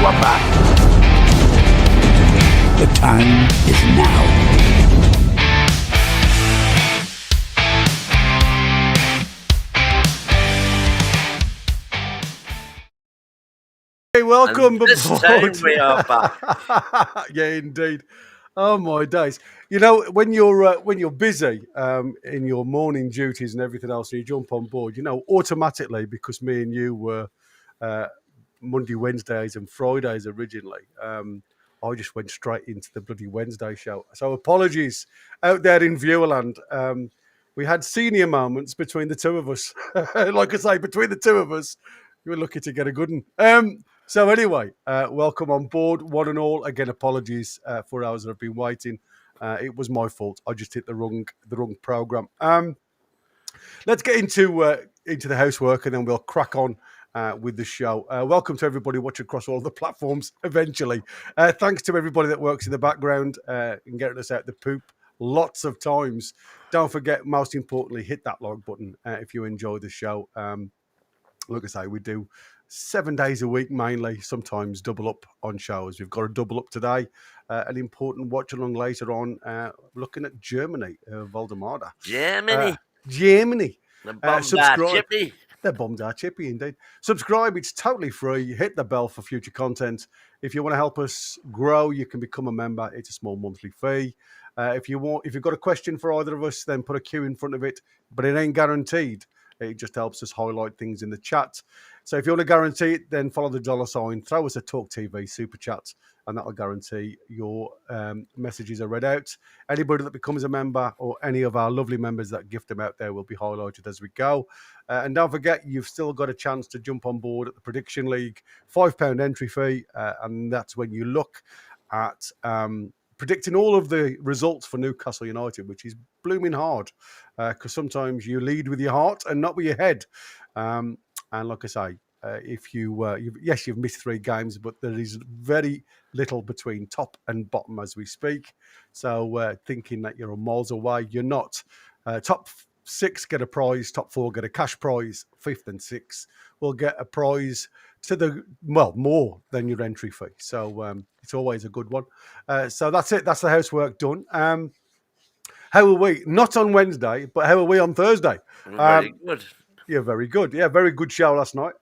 are back. The time is now. Hey, welcome. This time we are back. Yeah, indeed. Oh my days! You know, when you're busy in your morning duties and everything else, and you jump on board, you know, automatically, because me and you were Monday, Wednesdays, and Fridays originally. I just went straight into the bloody Wednesday show. So apologies out there in viewerland. We had senior moments between the two of us. Like I say, between the two of us, we were lucky to get a good one. So anyway, welcome on board, one and all. Again, apologies for hours that I've been waiting. It was my fault. I just hit the wrong program. Let's get into the housework, and then we'll crack on with the show. Welcome to everybody watching across all the platforms eventually. Thanks to everybody that works in the background and getting us out the poop lots of times. Don't forget, most importantly, hit that like button if you enjoy the show. Like I say, we do 7 days a week mainly, sometimes double up on shows. We've got a double up today, an important watch along later on, looking at Germany, Waldemar. Germany. The bombs are chippy. The bombs are chippy, indeed. Subscribe, it's totally free. Hit the bell for future content. If you want to help us grow, you can become a member. It's a small monthly fee. If you've got a question for either of us, then put a Q in front of it, but it ain't guaranteed. It just helps us highlight things in the chat. So if you want to guarantee it, then follow the $sign, throw us a Talk TV super chat, and that will guarantee your messages are read out. Anybody that becomes a member, or any of our lovely members that gift them out there, will be highlighted as we go. And don't forget, you've still got a chance to jump on board at the Prediction League, £5 entry fee, and that's when you look at predicting all of the results for Newcastle United, which is blooming hard, because sometimes you lead with your heart and not with your head. And like I say, if you've missed 3 games, but there is very little between top and bottom as we speak. So thinking that you're miles away, you're not. Top 6 get a prize, top 4 get a cash prize, 5th and 6th will get a prize more than your entry fee. So it's always a good one. So that's it. That's the housework done. How are we? Not on Wednesday, but how are we on Thursday? Very good. Yeah, very good. Yeah, very good show last night.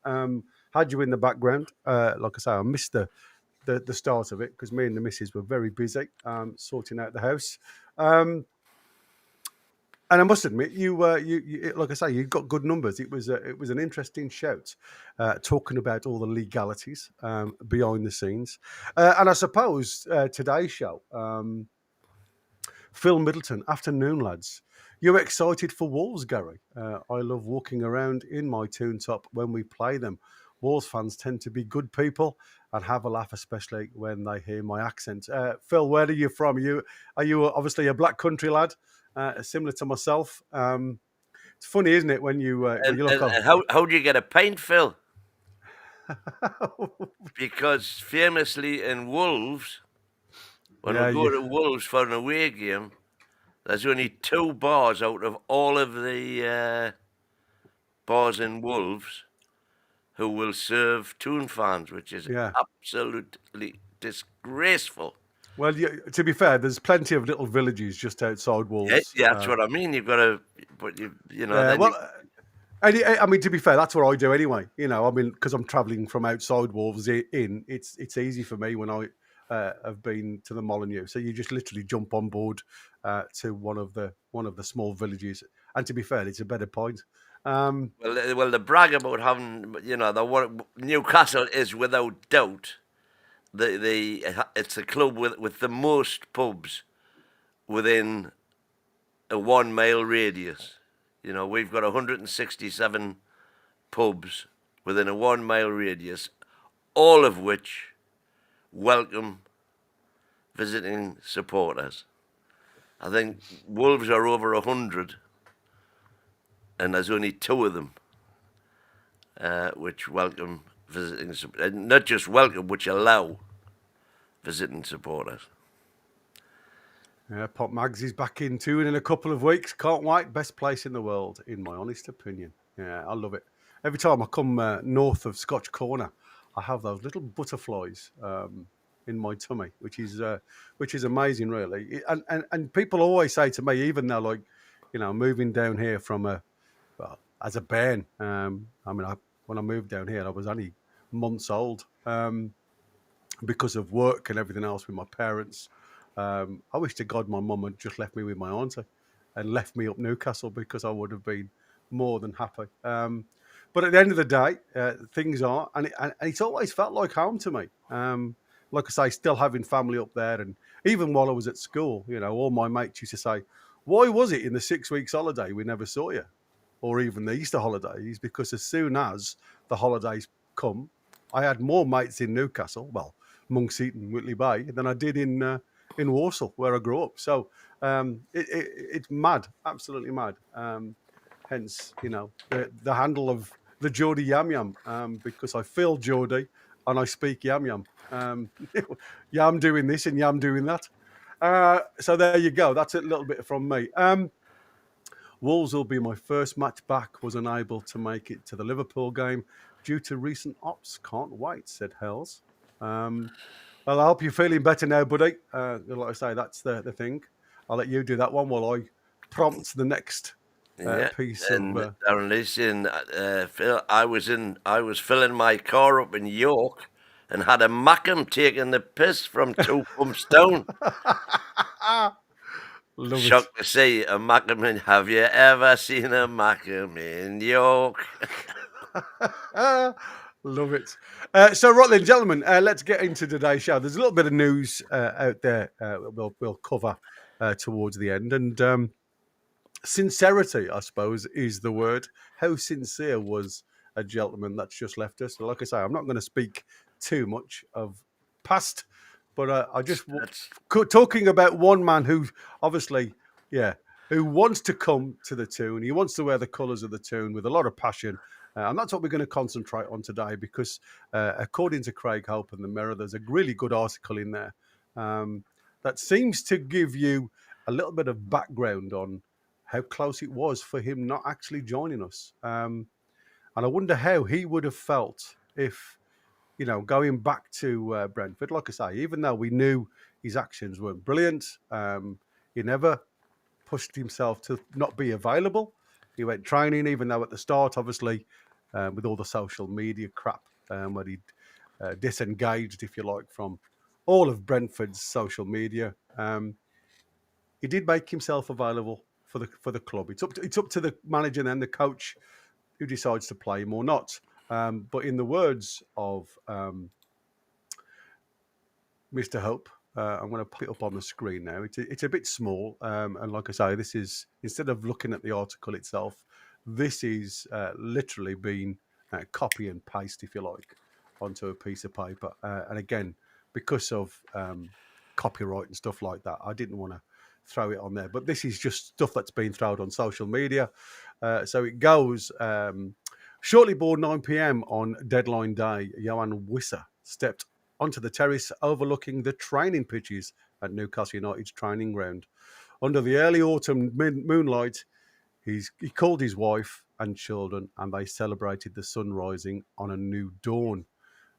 Had you in the background. Like I say, I missed the start of it because me and the missus were very busy sorting out the house. And I must admit, you like I say, you got good numbers. It was an interesting shout, talking about all the legalities behind the scenes. And I suppose today's show, Phil Middleton, afternoon lads. You're excited for Wolves, Gary? I love walking around in my Toon top when we play them. Wolves fans tend to be good people and have a laugh, especially when they hear my accent. Phil, where are you from? Are you obviously a Black Country lad? Similar to myself. It's funny, isn't it, when you look on... How do you get a pint, Phil? Because famously in Wolves, when we go to Wolves for an away game, there's only 2 bars out of all of the bars in Wolves who will serve Toon fans, which is absolutely disgraceful. Well, to be fair, there's plenty of little villages just outside Wolves. Yeah, that's what I mean. You've got to, but you know. I mean, to be fair, that's what I do anyway. You know, I mean, because I'm travelling from outside Wolves in, it's easy for me when I have been to the Molyneux. So you just literally jump on board to one of the small villages, and to be fair, it's a better point. Well, the brag about having, Newcastle is without doubt. It's a club with the most pubs within a 1 mile radius. You know, we've got 167 pubs within a 1 mile radius, all of which welcome visiting supporters. I think Wolves are over 100, and there's only 2 of them which welcome visiting, not just welcome, which allow visiting supporters. Yeah, Pop Mags is back in Toon in a couple of weeks. Can't wait. Best place in the world, in my honest opinion. Yeah, I love it. Every time I come north of Scotch Corner, I have those little butterflies in my tummy, which is amazing, really. And people always say to me, even though, like, moving down here from as a bairn, when I moved down here, I was only months old because of work and everything else with my parents. I wish to God my mum had just left me with my auntie and left me up Newcastle, because I would have been more than happy. But at the end of the day, things are, and it's always felt like home to me. Like I say, still having family up there, and even while I was at school, all my mates used to say, "Why was it in the 6 weeks holiday we never saw you?" Or even the Easter holidays, because as soon as the holidays come, I had more mates in Newcastle, well, Monks Eaton, Whitley Bay, than I did in Walsall, where I grew up. So it's mad, absolutely mad. Hence, the handle of the Geordie Yam Yam, because I feel Geordie and I speak Yam Yam. Yam doing this and Yam doing that. So there you go. That's a little bit from me. Wolves will be my first match back. Was unable to make it to the Liverpool game due to recent ops. Can't wait, said Hells. Well, I hope you're feeling better now, buddy. Like I say, that's the thing. I'll let you do that one while I prompt the next piece and of. Darren, listen, Phil, I was filling my car up in York and had a Mackem taking the piss from 2 pumps down. Love Shocked to see a Mackem in. Have you ever seen a Mackem in York? it. Love it. So, right then, gentlemen, let's get into today's show. There's a little bit of news out there we'll cover towards the end. And sincerity, I suppose, is the word. How sincere was a gentleman that's just left us? Like I say, I'm not going to speak too much of past, but I just talking about one man who obviously, who wants to come to the Toon. He wants to wear the colours of the Toon with a lot of passion. And that's what we're going to concentrate on today, because according to Craig Hope in the Mirror, there's a really good article in there that seems to give you a little bit of background on how close it was for him not actually joining us. And I wonder how he would have felt if, going back to Brentford, like I say, even though we knew his actions weren't brilliant, he never pushed himself to not be available. He went training, even though at the start, obviously, with all the social media crap, where he disengaged, if you like, from all of Brentford's social media. He did make himself available for the club. It's up to the manager and the coach who decides to play him or not. But in the words of Mr. Hope, I'm going to put it up on the screen now. It's a bit small, and like I say, this is, instead of looking at the article itself, this is literally been copy and paste, if you like, onto a piece of paper. And again, because of copyright and stuff like that, I didn't want to throw it on there. But this is just stuff that's been thrown on social media. So it goes, shortly before 9 p.m. on deadline day, Yoan Wissa stepped onto the terrace overlooking the training pitches at Newcastle United's training ground. Under the early autumn moonlight, he called his wife and children, and they celebrated the sun rising on a new dawn.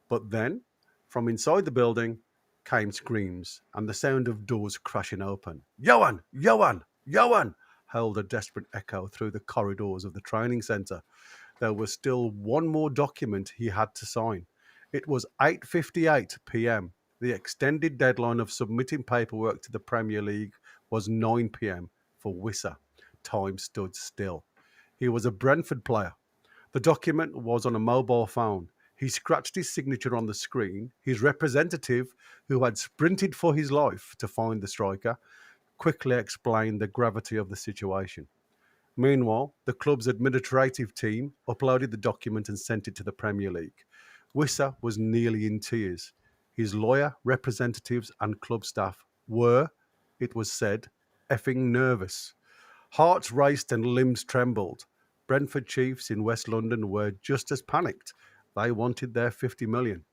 But then, from inside the building, came screams and the sound of doors crashing open. Yoan! Yoan! Yoan! howled a desperate echo through the corridors of the training centre. There was still one more document he had to sign. It was 8:58 p.m. The extended deadline of submitting paperwork to the Premier League was 9 p.m. for Wissa. Time stood still. He was a Brentford player. The document was on a mobile phone. He scratched his signature on the screen. His representative, who had sprinted for his life to find the striker, quickly explained the gravity of the situation. Meanwhile, the club's administrative team uploaded the document and sent it to the Premier League. Wissa was nearly in tears. His lawyer, representatives and club staff were, it was said, effing nervous. Hearts raced and limbs trembled. Brentford Chiefs in West London were just as panicked. They wanted their 50 million.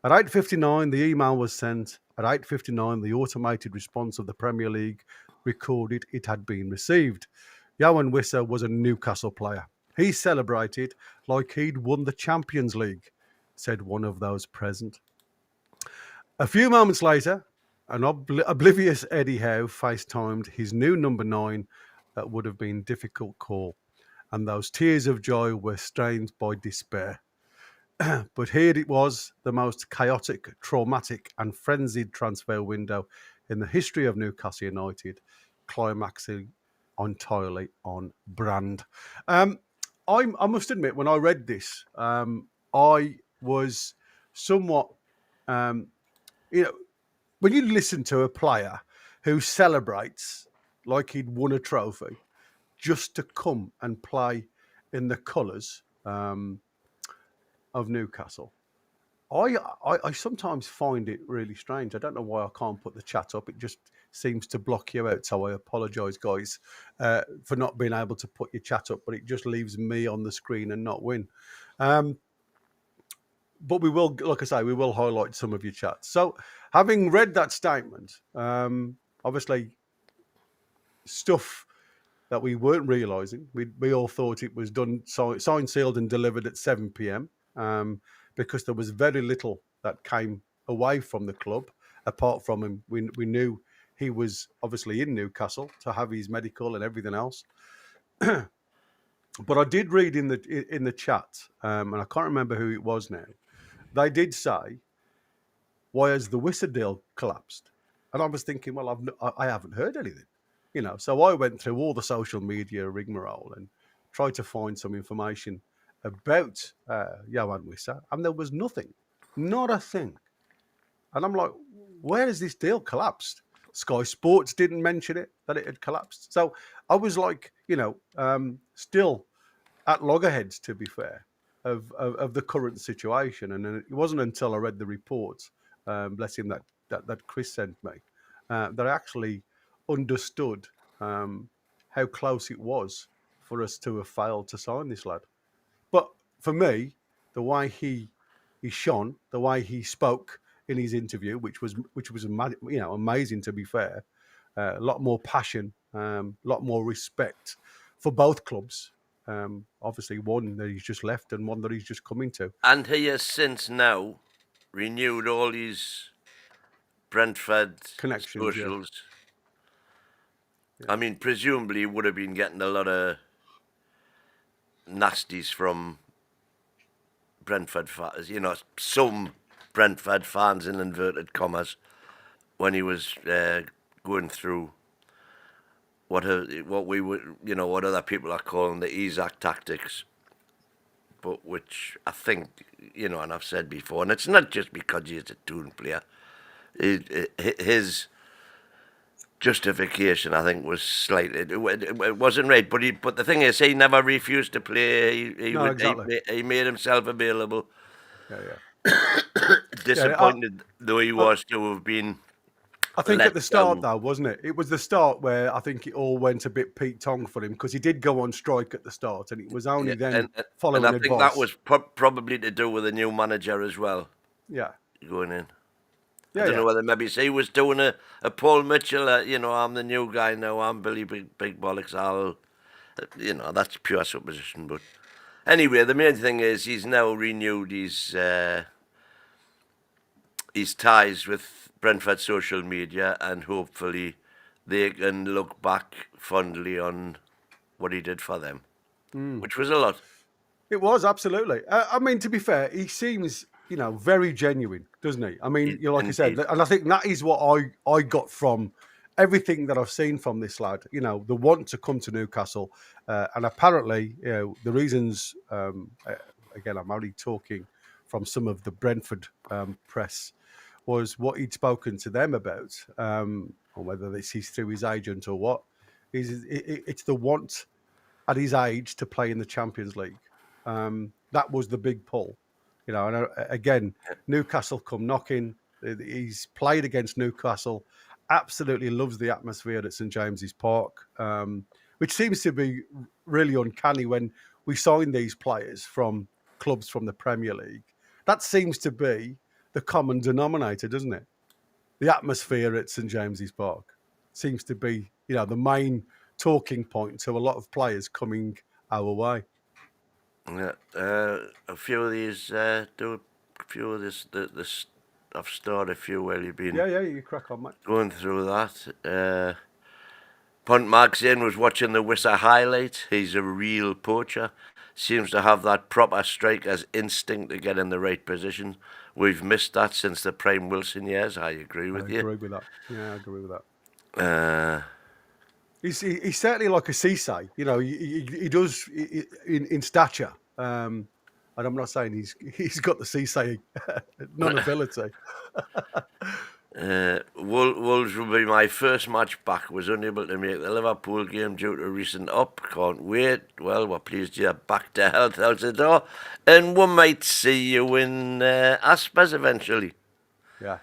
At 8:59, the email was sent. At 8:59, the automated response of the Premier League recorded it had been received. Yoan Wissa was a Newcastle player. He celebrated like he'd won the Champions League. said one of those present. A few moments later, an oblivious Eddie Howe FaceTimed his new number 9 that would have been difficult call, and those tears of joy were stained by despair. But here it was, the most chaotic, traumatic and frenzied transfer window in the history of Newcastle United, climaxing entirely on brand. I must admit, when I read this, I was somewhat, when you listen to a player who celebrates like he'd won a trophy just to come and play in the colours of Newcastle, I sometimes find it really strange. I don't know why I can't put the chat up. It just seems to block you out. So I apologise, guys, for not being able to put your chat up, but it just leaves me on the screen and not win. But we will, like I say, we will highlight some of your chats. So having read that statement, obviously stuff that we weren't realising. We all thought it was done, signed, sealed and delivered at 7 p.m. Because there was very little that came away from the club. Apart from him, we knew he was obviously in Newcastle to have his medical and everything else. But I did read in the chat, and I can't remember who it was now. They did say, "Why has the Wissa deal collapsed?" And I was thinking, well, I haven't heard anything, So I went through all the social media rigmarole and tried to find some information about Yoan Wissa, and there was nothing, not a thing. And I'm like, where has this deal collapsed? Sky Sports didn't mention it, that it had collapsed. So I was like, still at loggerheads, to be fair, of the current situation. And it wasn't until I read the report, bless him, that Chris sent me, that I actually understood how close it was for us to have failed to sign this lad. But for me, the way he shone, the way he spoke in his interview, which was amazing, to be fair, a lot more passion, a lot more respect for both clubs. Obviously, one that he's just left and one that he's just coming to. And he has since now renewed all his Brentford Connections, socials. Yeah. I mean, presumably he would have been getting a lot of nasties from Brentford fans, some Brentford fans in inverted commas, when he was going through what we would, what other people are calling the Isaac tactics, but which I think, and I've said before, and it's not just because he's a Toon player. His justification, I think, was slightly. It wasn't right, but the thing is, he never refused to play. Exactly. He made himself available. Yeah. Disappointed though he was to have been. I think at the start, though, wasn't it? It was the start where I think it all went a bit Pete Tong for him, because he did go on strike at the start, and it was only then following and I advice. think that was probably to do with the new manager as well. Yeah. Going in. I don't know whether maybe he was doing a Paul Mitchell, I'm the new guy now, I'm Billy Big Bollocks, that's pure supposition. But anyway, the main thing is he's now renewed his ties with Brentford social media, and hopefully they can look back fondly on what he did for them, which was a lot. It was, absolutely. I mean, to be fair, he seems, very genuine, doesn't he? I mean, like I said, and I think that is what I got from everything that I've seen from this lad, the want to come to Newcastle. And apparently, the reasons, again, I'm only talking from some of the Brentford press, was what he'd spoken to them about, or whether he's through his agent or what. It's the want at his age to play in the Champions League. That was the big pull, And again, Newcastle come knocking. He's played against Newcastle. Absolutely loves the atmosphere at St James's Park, which seems to be really uncanny when we sign these players from clubs from the Premier League. That seems to be the common denominator, doesn't it? The atmosphere at St James's Park seems to be, the main talking point to a lot of players coming our way. Yeah, a few of these do few of this. I've started a few while you've been Yeah, you crack on, mate. going through that. Punt Magazine was watching the Wissa highlights. He's a real poacher. Seems to have that proper striker's instinct to get in the right position. We've missed that since the Prime Wilson years. I agree with you. I agree with that. Yeah, I agree with that. Uh, He's certainly like a Cisse. You know, he does in stature. And I'm not saying he's got the Cisse non-ability. Wolves will be my first match back. Was unable to make the Liverpool game due to recent up. Can't wait. Well, we're pleased you're back to health out the door. And we might see you in Aspers eventually. Yeah.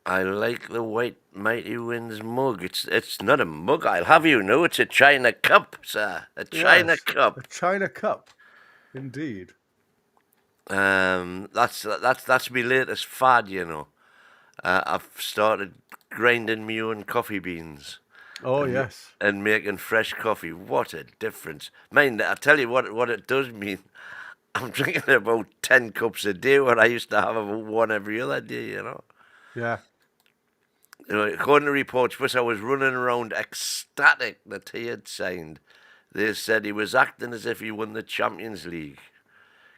I like the White Mighty Winds mug. It's not a mug, I'll have you know. It's a China cup, sir. A China cup. A China cup. Indeed. That's my latest fad, you know. I've started grinding my own coffee beans. Oh, yes. And making fresh coffee. What a difference. Mind, I tell you what it does mean. I'm drinking about 10 cups a day, where I used to have about one every other day, you know. Yeah. You know, according to reports, Wissa was running around ecstatic that he had signed. They said he was acting as if he won the Champions League.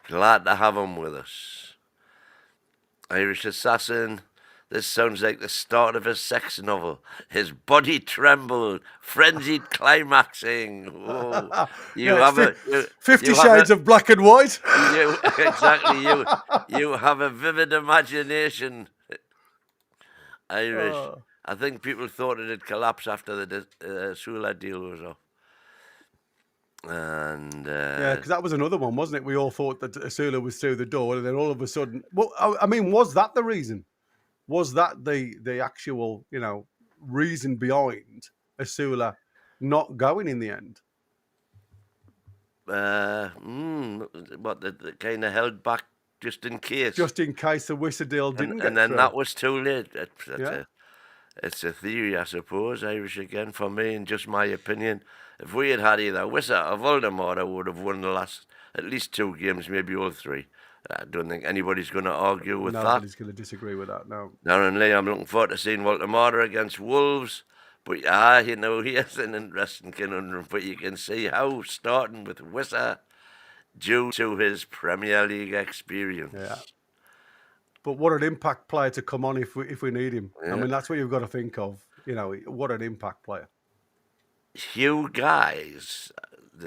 Glad to have him with us. Irish Assassin. This sounds like the start of a sex novel. His body trembled, frenzied climaxing. Oh, you Yeah, have 50 Shades of Black and White. Exactly. You have a vivid imagination. Irish. I think people thought it had collapsed after the Sula deal was off. And yeah, because that was another one, wasn't it? We all thought that Asula was through the door, and then all of a sudden, well, I mean, was that the reason? Was that the actual, you know, reason behind Asula not going in the end? What the kind of held back just in case. Just in case the Wissa deal didn't get and then through. that was too late. Yeah. It's a theory, I suppose. Irish again for me, and just my opinion. If we had had either Wissa or Voldemort, I would have won the last at least 2 games, maybe all 3. I don't think anybody's going to argue with that. Nobody's going to disagree with that, no. Darren Lee, I'm looking forward to seeing Voldemort against Wolves. But you know, here's an interesting conundrum. But you can see how, starting with Wissa, due to his Premier League experience. Yeah. But what an impact player to come on if we need him. Yeah. I mean, that's what you've got to think of. You know, what an impact player. Hugh Guys.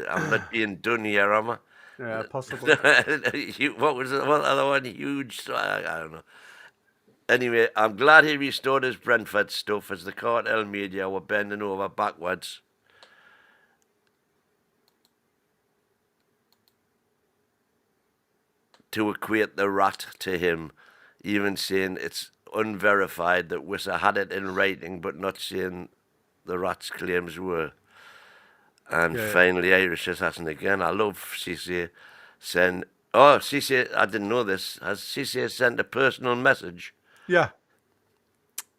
I'm not being done here, am I? Yeah, possibly. What was the other one? Huge. I don't know. Anyway, I'm glad he restored his Brentford stuff, as the cartel media were bending over backwards. To equate the rat to him, even saying it's unverified that Wissa had it in writing, but not saying the rat's claims were. And finally, Irish Assassin again. I love Cisse saying, Cisse, I didn't know this. Has Cisse sent a personal message? Yeah.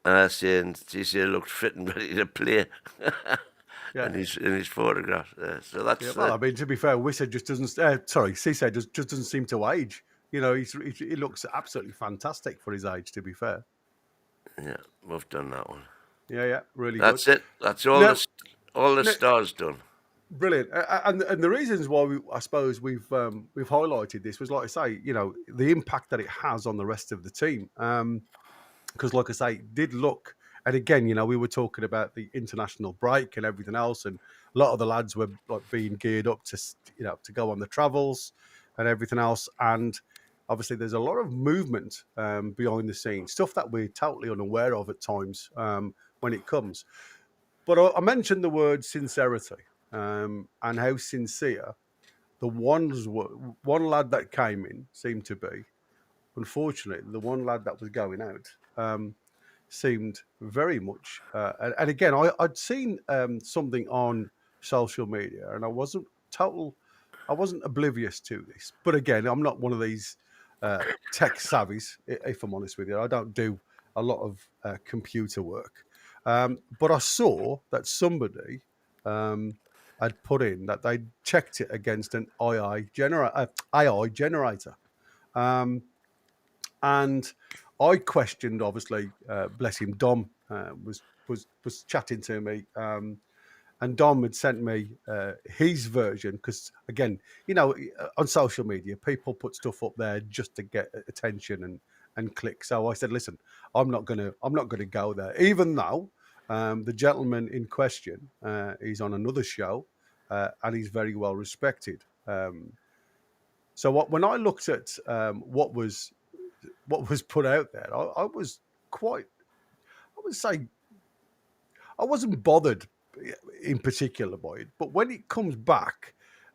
Saying Cisse looked fit and ready to play. in his photographs. So that's. Yeah, well, I mean, to be fair, Wissa just doesn't. Cisse just doesn't seem to age. You know, he looks absolutely fantastic for his age. To be fair. Yeah, we've done that one. Yeah, really. That's good. it. That's all the stars done. Brilliant. And the reasons why I suppose we've highlighted this was, like I say, you know, the impact that it has on the rest of the team. Because, like I say, it did look. And again, you know, we were talking about the international break and everything else, and a lot of the lads were like being geared up to, you know, to go on the travels and everything else. And obviously, there's a lot of movement behind the scenes, stuff that we're totally unaware of at times when it comes. But I mentioned the word sincerity and how sincere the ones were. One lad that came in seemed to be. Unfortunately, the one lad that was going out seemed very much. And again, I'd seen something on social media, and I wasn't oblivious to this. But again, I'm not one of these tech savvies, if I'm honest with you. I don't do a lot of computer work. But I saw that somebody had put in that they checked it against an AI generator. And I questioned, obviously, bless him, Dom was chatting to me, and Dom had sent me his version because, again, on social media, people put stuff up there just to get attention and click. So I said, listen, I'm not gonna go there, even though the gentleman in question is on another show and he's very well respected. So when I looked at what was put out there, I was quite, I would say, I wasn't bothered in particular by it, but when it comes back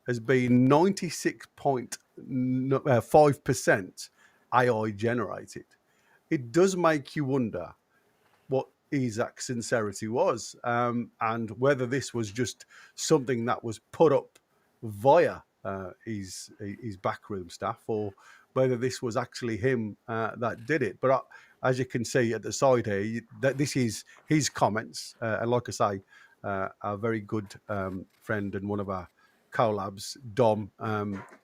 as being 96.5% AI generated, it does make you wonder what Isaac's sincerity was, and whether this was just something that was put up via his backroom staff, or whether this was actually him that did it. But as you can see at the side here, that this is his comments, and like I say, our very good friend and one of our collabs, Dom,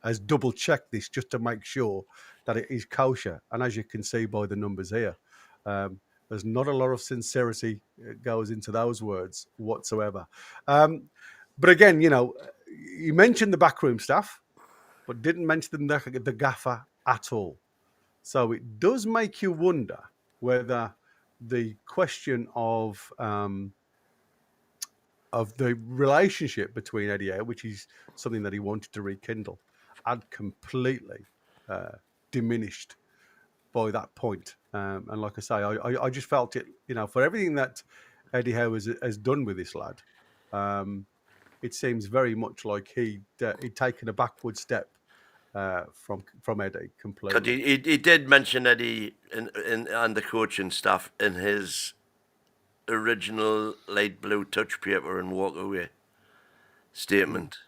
has double checked this just to make sure that it is kosher. And as you can see by the numbers here, there's not a lot of sincerity goes into those words whatsoever. But again, you mentioned the backroom staff, but didn't mention the gaffer at all. So it does make you wonder whether the question of the relationship between Eddie Howe, which is something that he wanted to rekindle, had completely diminished by that point. And like I say, I just felt it, for everything that Eddie Howe has done with this lad, it seems very much like he'd taken a backward step from Eddie completely. He did mention Eddie and the coaching staff in his original light blue touch paper and walk away statement.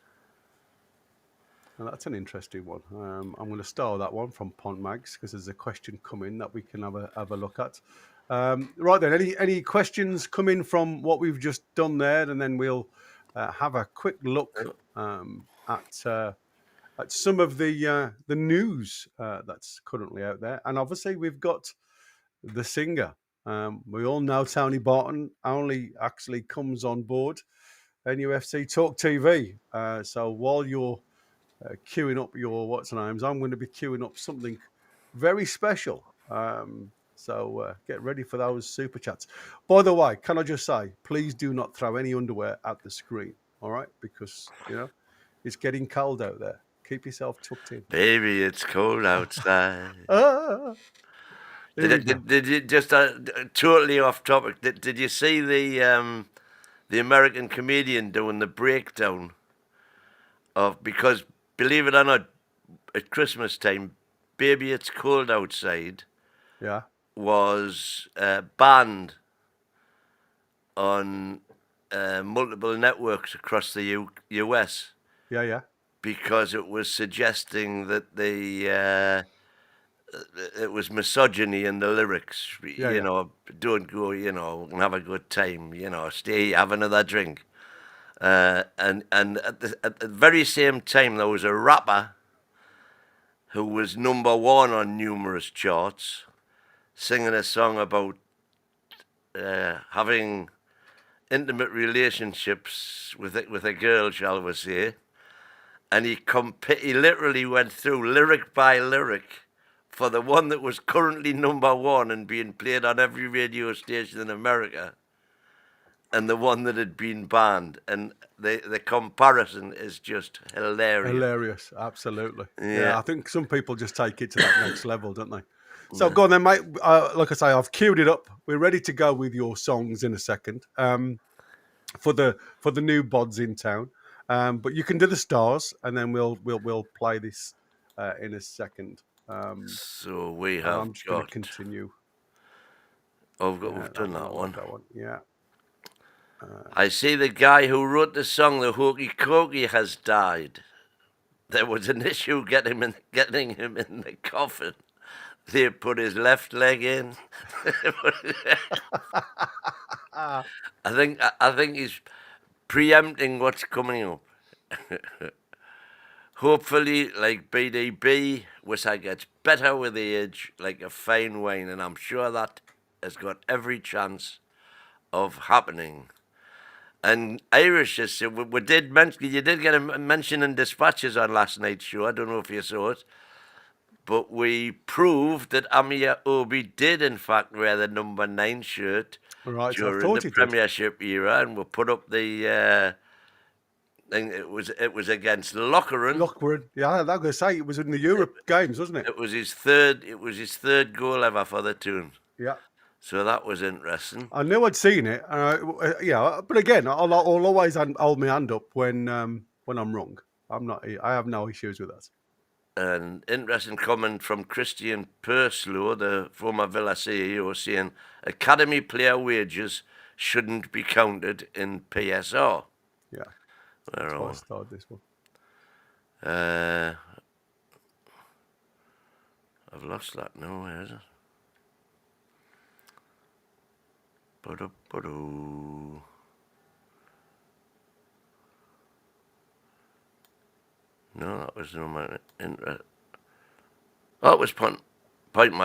Now, that's an interesting one. I'm going to style that one from Pont Mags because there's a question coming that we can have a look at. Right then, any questions coming from what we've just done there, and then we'll have a quick look at some of the news that's currently out there. And obviously, we've got the singer. We all know Tony Barton only actually comes on board NUFC Talk TV. So while you're queuing up your what's names, I'm going to be queuing up something very special. So get ready for those super chats. By the way, can I just say, please do not throw any underwear at the screen, all right? Because, it's getting cold out there. Keep yourself tucked in. Baby, it's cold outside. Did you just totally off topic? Did you see the American comedian doing the breakdown of, because believe it or not, at Christmas time, Baby It's Cold Outside was banned on multiple networks across the US. Yeah. Because it was suggesting that it was misogyny in the lyrics. Don't go, and have a good time, stay, have another drink. And at the very same time, there was a rapper who was #1 on numerous charts, singing a song about having intimate relationships with a girl, shall we say. And he literally went through lyric by lyric for the one that was currently #1 and being played on every radio station in America, and the one that had been banned. And the comparison is just hilarious. Hilarious, absolutely. Yeah. I think some people just take it to that next level, don't they? So go on then, mate. Like I say, I've queued it up. We're ready to go with your songs in a second for the new bods in town. But you can do the stars, and then we'll play this in a second. So we have. I'm just going to continue. We've done that one. That one. Yeah. I see the guy who wrote the song, the Hokey Cokey, has died. There was an issue getting him in the coffin. They put his left leg in. I think he's preempting what's coming up. Hopefully, like BDB, Wissa gets better with age, like a fine wine, and I'm sure that has got every chance of happening. And Irish, we did mention, you did get a mention in Dispatches on last night's show. I don't know if you saw it, but we proved that Amir Obi did, in fact, wear the number 9 shirt Right, so I during thought the he did. Premiership era, and we put up the thing. It was against Lochran. Lockwood. Yeah, I'm going to say it was in the Europe games, wasn't it? It was his third goal ever for the Toon. Yeah. So that was interesting. I knew I'd seen it. Yeah, but again, I'll always hold my hand up when I'm wrong. I have no issues with that. An interesting comment from Christian Purslow, the former Villa CEO, saying academy player wages shouldn't be counted in PSR. Yeah. Where That's are why I we? started this one. I've lost that now. Where is it? Ba-do-ba-do. No, that was no my interest. Oh, it was point,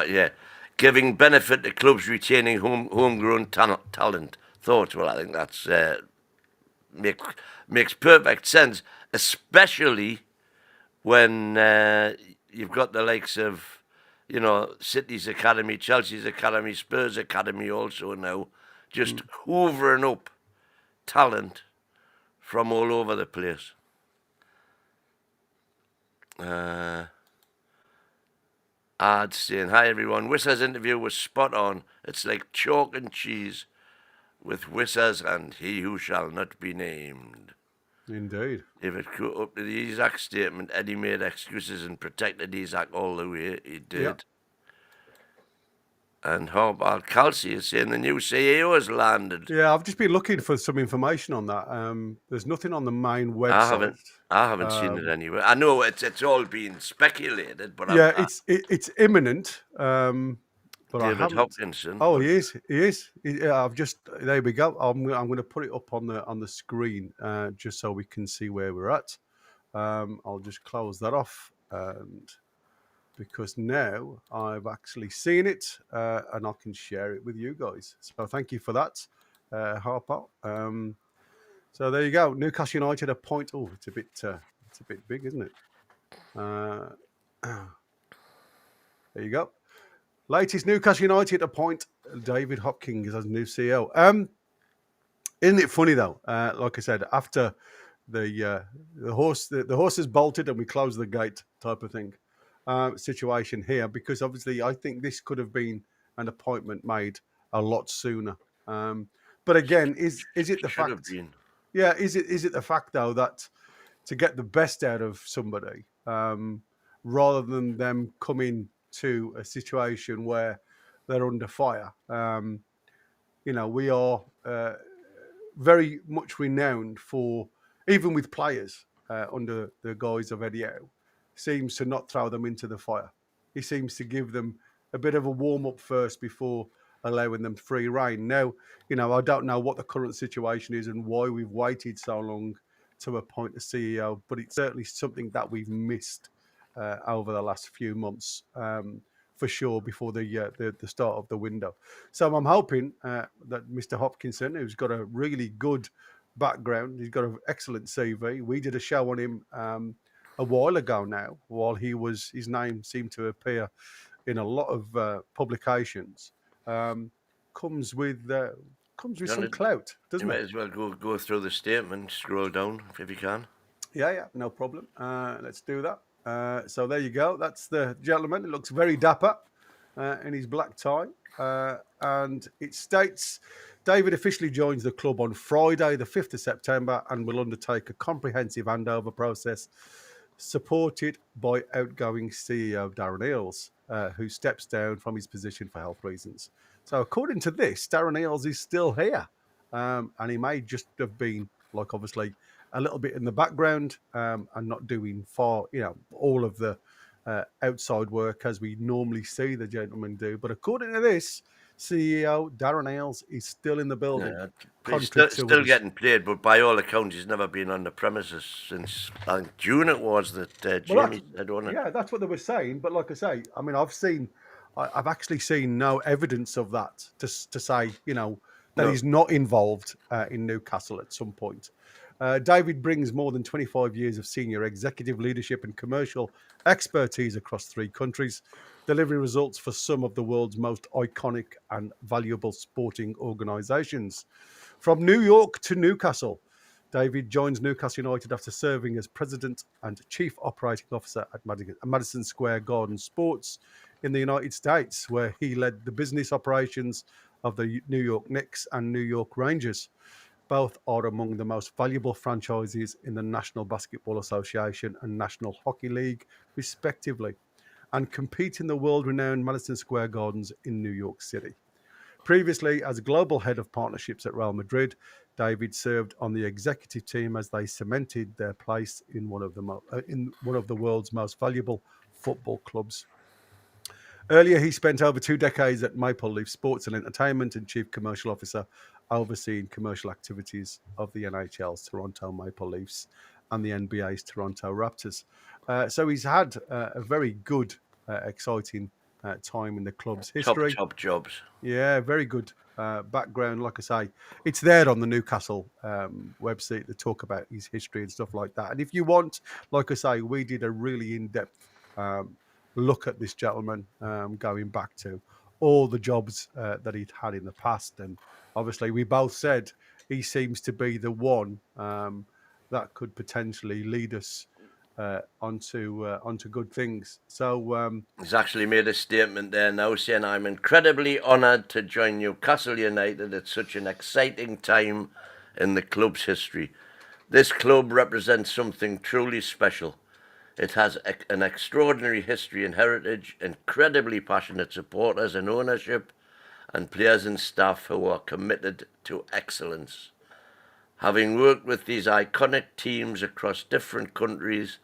yeah. Giving benefit to clubs retaining homegrown talent. Thoughts? Well, I think that's makes perfect sense, especially when you've got the likes of, City's academy, Chelsea's academy, Spurs academy also now, just hoovering up talent from all over the place. Ad saying, hi everyone, Wissa's interview was spot on. It's like chalk and cheese with Wissa's and he who shall not be named. Indeed. If it cut up to the Isaac statement, Eddie made excuses and protected Isaac all the way. He did. Yep. And how about Kelsey is saying the new CEO has landed? Yeah, I've just been looking for some information on that. There's nothing on the main website. I haven't seen it anywhere. I know it's all been speculated, but yeah, it's imminent. But David I haven't. Hopkinson. Oh, he is. I've just there we go. I'm going to put it up on the screen just so we can see where we're at. I'll just close that off, and because now I've actually seen it and I can share it with you guys. So thank you for that, Harper. So there you go. Newcastle United a point. Oh, it's a bit big, isn't it? There you go. Latest Newcastle United appoint David Hopkins as new CEO. Isn't it funny though? Like I said, after the horse has bolted and we close the gate type of thing situation here, because obviously I think this could have been an appointment made a lot sooner. But again, is it the fact? Yeah, is it the fact though that to get the best out of somebody, rather than them coming to a situation where they're under fire? We are very much renowned for, even with players under the guise of Eddie Howe, seems to not throw them into the fire. He seems to give them a bit of a warm-up first before allowing them free rein. Now, I don't know what the current situation is and why we've waited so long to appoint a CEO, but it's certainly something that we've missed over the last few months, for sure, before the start of the window. So I'm hoping that Mr. Hopkinson, who's got a really good background, he's got an excellent CV. We did a show on him a while ago now, while his name seemed to appear in a lot of publications. Comes with some clout, doesn't it? You might as well go through the statement, scroll down if you can. Yeah, no problem. Let's do that. So there you go. That's the gentleman. It looks very dapper in his black tie. And it states, David officially joins the club on Friday, the 5th of September, and will undertake a comprehensive handover process supported by outgoing CEO Darren Eales, who steps down from his position for health reasons. So according to this, Darren Eales is still here. And he may just have been, like, obviously, a little bit in the background and not doing all of the outside work as we normally see the gentleman do. But according to this, CEO Darren Ailes is still in the building. Yeah, he's Contrary to still others. getting played, but by all accounts, he's never been on the premises since, I think, June it was that Well, Jamie said, wasn't it? yeah, that's what they were saying. But like I say, I mean, I've actually seen no evidence of that to say, that No. he's not involved in Newcastle at some point. David brings more than 25 years of senior executive leadership and commercial expertise across 3 countries, delivering results for some of the world's most iconic and valuable sporting organisations. From New York to Newcastle, David joins Newcastle United after serving as president and chief operating officer at Madison Square Garden Sports in the United States, where he led the business operations of the New York Knicks and New York Rangers. Both are among the most valuable franchises in the National Basketball Association and National Hockey League, respectively, and compete in the world-renowned Madison Square Gardens in New York City. Previously, as global head of partnerships at Real Madrid, David served on the executive team as they cemented their place in one of the world's most valuable football clubs. Earlier, he spent over 2 decades at Maple Leaf Sports and Entertainment and chief commercial officer, overseeing commercial activities of the NHL's Toronto Maple Leafs and the NBA's Toronto Raptors. So he's had a very good, exciting time in the club's history. Top jobs. Yeah, very good background. Like I say, it's there on the Newcastle website to talk about his history and stuff like that. And if you want, like I say, we did a really in-depth look at this gentleman, going back to all the jobs that he'd had in the past. And obviously, we both said he seems to be the one that could potentially lead us onto good things. So He's actually made a statement there now saying, I'm incredibly honoured to join Newcastle United at such an exciting time in the club's history. This club represents something truly special. It has an extraordinary history and heritage, incredibly passionate supporters and ownership, and players and staff who are committed to excellence. Having worked with these iconic teams across different countries,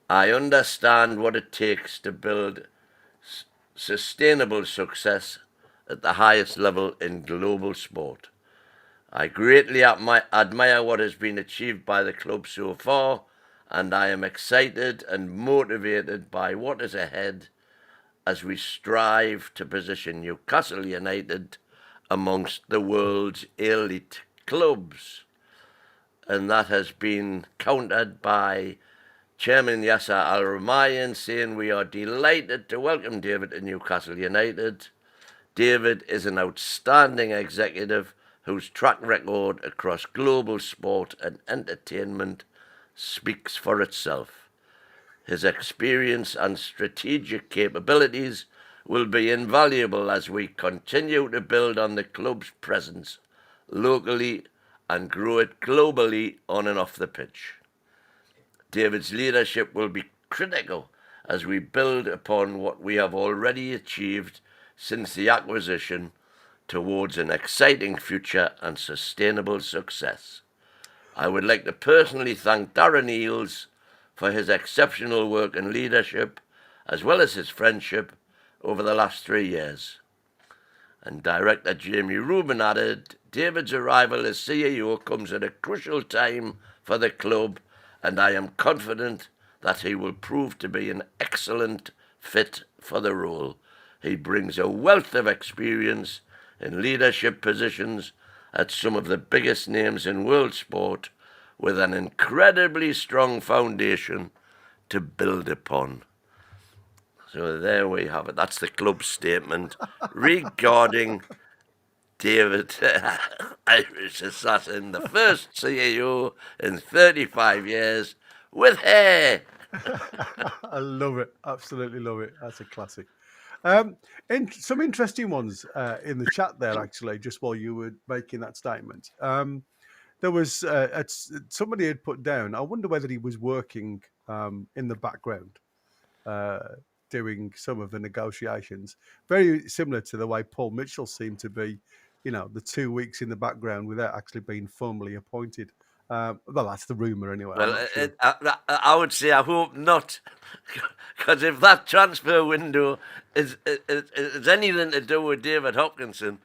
I understand what it takes to build sustainable success at the highest level in global sport. I greatly admire what has been achieved by the club so far, and I am excited and motivated by what is ahead as we strive to position Newcastle United amongst the world's elite clubs. And that has been countered by Chairman Yasser Al-Rumayyan saying, we are delighted to welcome David to Newcastle United. David is an outstanding executive whose track record across global sport and entertainment speaks for itself. His experience and strategic capabilities will be invaluable as we continue to build on the club's presence locally and grow it globally on and off the pitch. David's leadership will be critical as we build upon what we have already achieved since the acquisition towards an exciting future and sustainable success. I would like to personally thank Darren Ailes for his exceptional work and leadership, as well as his friendship over the last 3 years. And Director Jamie Rubin added, David's arrival as CEO comes at a crucial time for the club, and I am confident that he will prove to be an excellent fit for the role. He brings a wealth of experience in leadership positions at some of the biggest names in world sport, with an incredibly strong foundation to build upon. So there we have it. That's the club statement regarding David, Irish Assassin, the first CEO in 35 years with hair. I love it. Absolutely love it. That's a classic. Some interesting ones in the chat there, actually, just while you were making that statement. There was somebody had put down, I wonder whether he was working in the background doing some of the negotiations. Very similar to the way Paul Mitchell seemed to be, the 2 weeks in the background without actually being formally appointed Well, that's the rumour anyway. I'm Well, not sure. I would say I hope not, because if that transfer window is anything to do with David Hopkinson,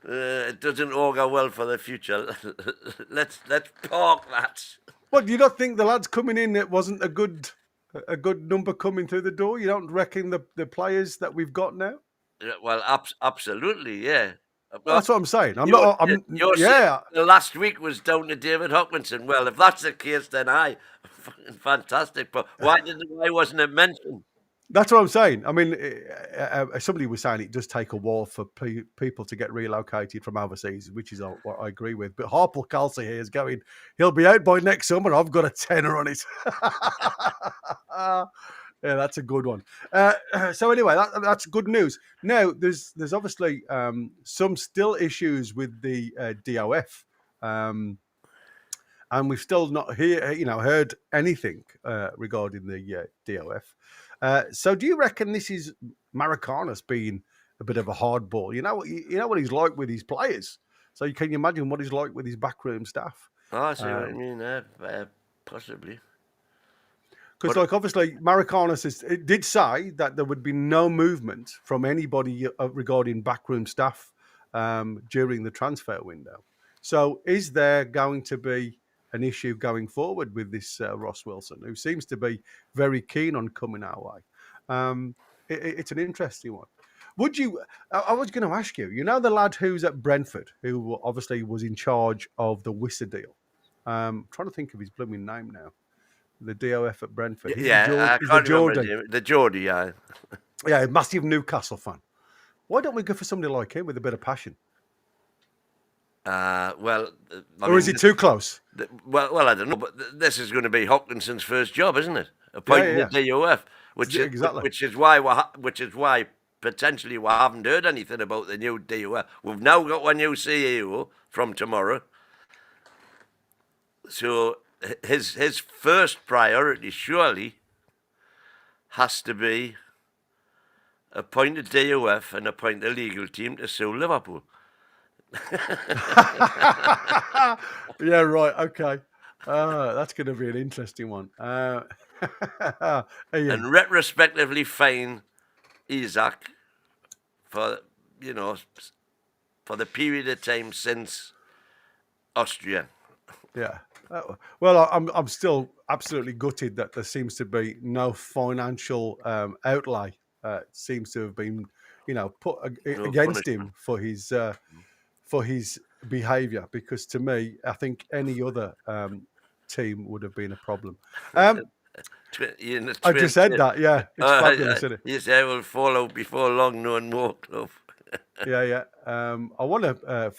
it doesn't augur well for the future. let's park that. Well, do you not think the lads coming in, it wasn't a good number coming through the door? You don't reckon the players that we've got now? Well, absolutely, yeah. Well, that's what I'm saying. You're saying the last week was down to David Hopkinson. Well, if that's the case, then fantastic. But why wasn't it mentioned? That's what I'm saying. I mean, somebody was saying it does take a while for people to get relocated from overseas, which is what I agree with. But Harple Kelsey here is going, he'll be out by next summer. I've got a tenner on it. Yeah, that's a good one. So anyway, that's good news. Now, there's obviously some still issues with the DOF. And we've still not heard anything regarding the DOF. So, do you reckon this is Maracana's being a bit of a hardball? You know what he's like with his players. So, can you imagine what he's like with his backroom staff? Oh, I see what you mean. Possibly. Because, obviously, Maracana did say that there would be no movement from anybody regarding backroom staff during the transfer window. So, is there going to be an issue going forward with this Ross Wilson, who seems to be very keen on coming our way? It's an interesting one. Would you? I was going to ask you. You know the lad who's at Brentford, who obviously was in charge of the Wissa deal. Trying to think of his blooming name now. The DOF at Brentford. He's the Geordie. The Geordie, yeah. Yeah, a massive Newcastle fan. Why don't we go for somebody like him with a bit of passion? Or is it too close? Well, I don't know, but this is going to be Hopkinson's first job, isn't it? Appointing the DOF, which is why potentially we haven't heard anything about the new DOF. We've now got one new CEO from tomorrow, so his first priority surely has to be appoint a DOF and appoint a legal team to sue Liverpool. Yeah, right. Okay. That's going to be an interesting one. And retrospectively fine Isaac for the period of time since Austria. Yeah. Well, I'm still absolutely gutted that there seems to be no financial outlay. Seems to have been, put against him for his behaviour. Because to me, I think any other team would have been a problem. I just said that. Yeah, it's fabulous, isn't it? Yes, I will fall out before long, no more club. Yeah. I want to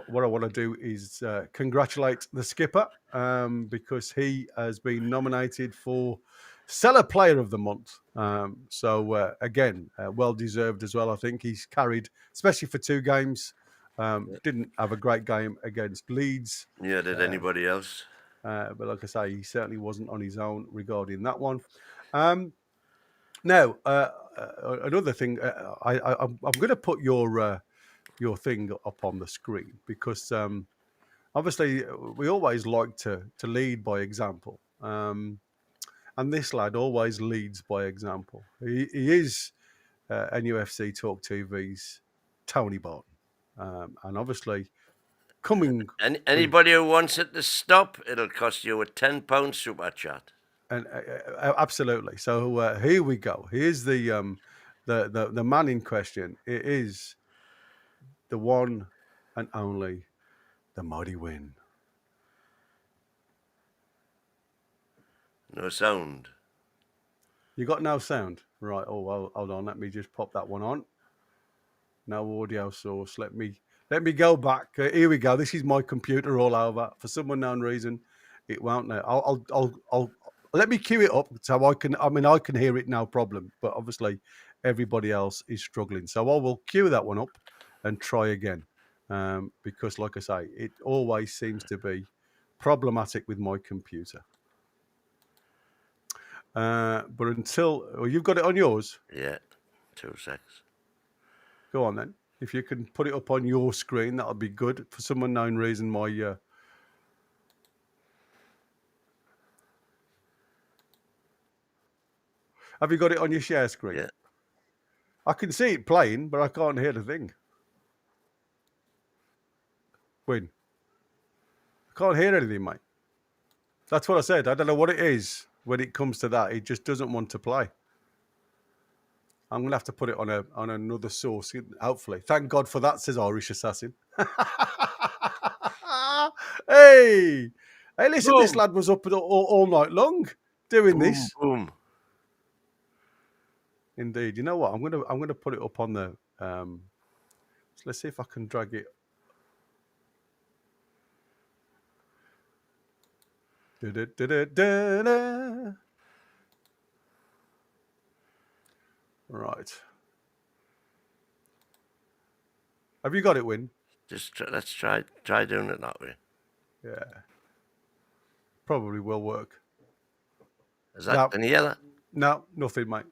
what I want to do is congratulate the skipper because he has been nominated for Seller Player of the Month. So again, well deserved as well. I think he's carried, especially for 2 games. Didn't have a great game against Leeds. Yeah, did anybody else? But like I say, he certainly wasn't on his own regarding that one. Now, another thing, I'm going to put your thing up on the screen because obviously we always like to lead by example, and this lad always leads by example. He is NUFC Talk TV's Tony Barton, and obviously coming. And anybody who wants it to stop, it'll cost you a £10 super chat. And absolutely. So here we go. Here's the man in question. It is the one and only, the mighty Win. No sound. You got no sound, right? Oh well, hold on. Let me just pop that one on. No audio source. Let me go back. Here we go. This is my computer all over. For some unknown reason, it won't now. I'll let me cue it up so I can hear it, no problem. But obviously, everybody else is struggling. So I will cue that one up and try again. Because, like I say, it always seems to be problematic with my computer. But you've got it on yours? Yeah, 2 seconds. Go on then. If you can put it up on your screen, that'll be good. For some unknown reason, my Have you got it on your share screen? Yeah. I can see it playing, but I can't hear the thing. Win. I can't hear anything, mate. That's what I said. I don't know what it is when it comes to that. It just doesn't want to play. I'm going to have to put it on another source, hopefully. Thank God for that, says Irish Assassin. Hey, listen, Boom. this lad was up all night long doing this. Boom. Indeed. You know what? I'm gonna put it up on the. So let's see if I can drag it. Da-da-da-da-da-da. Right. Have you got it, Win? Let's try doing it that way. Yeah. Probably will work. Is that any other? No, nothing, mate.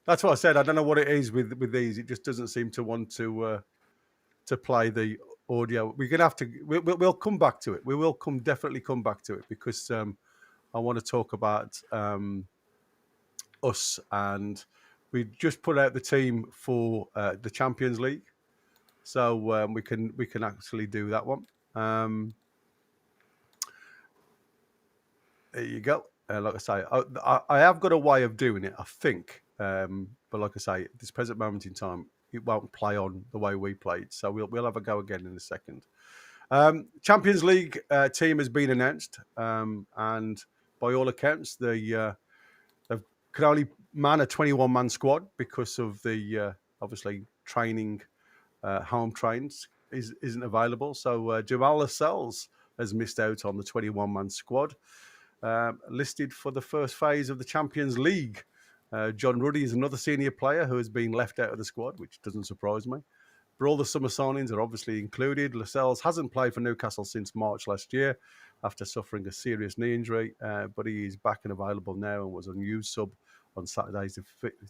That's what I said. I don't know what it is with these. It just doesn't seem to want to play the audio. We're gonna have to. We'll come back to it. We will definitely come back to it because I want to talk about us, and we just put out the team for the Champions League, so we can actually do that one. There you go. Like I say, I have got a way of doing it, I think. But like I say, at this present moment in time, it won't play on the way we played. So we'll have a go again in a second. Champions League team has been announced, and by all accounts, they can only man a 21-man squad because of the obviously training, home trains isn't available. So Jamal Lascelles has missed out on the 21-man squad. Listed for the first phase of the Champions League. John Ruddy is another senior player who has been left out of the squad, which doesn't surprise me. But all the summer signings are obviously included. Lascelles hasn't played for Newcastle since March last year after suffering a serious knee injury, but he is back and available now and was a new sub on Saturday's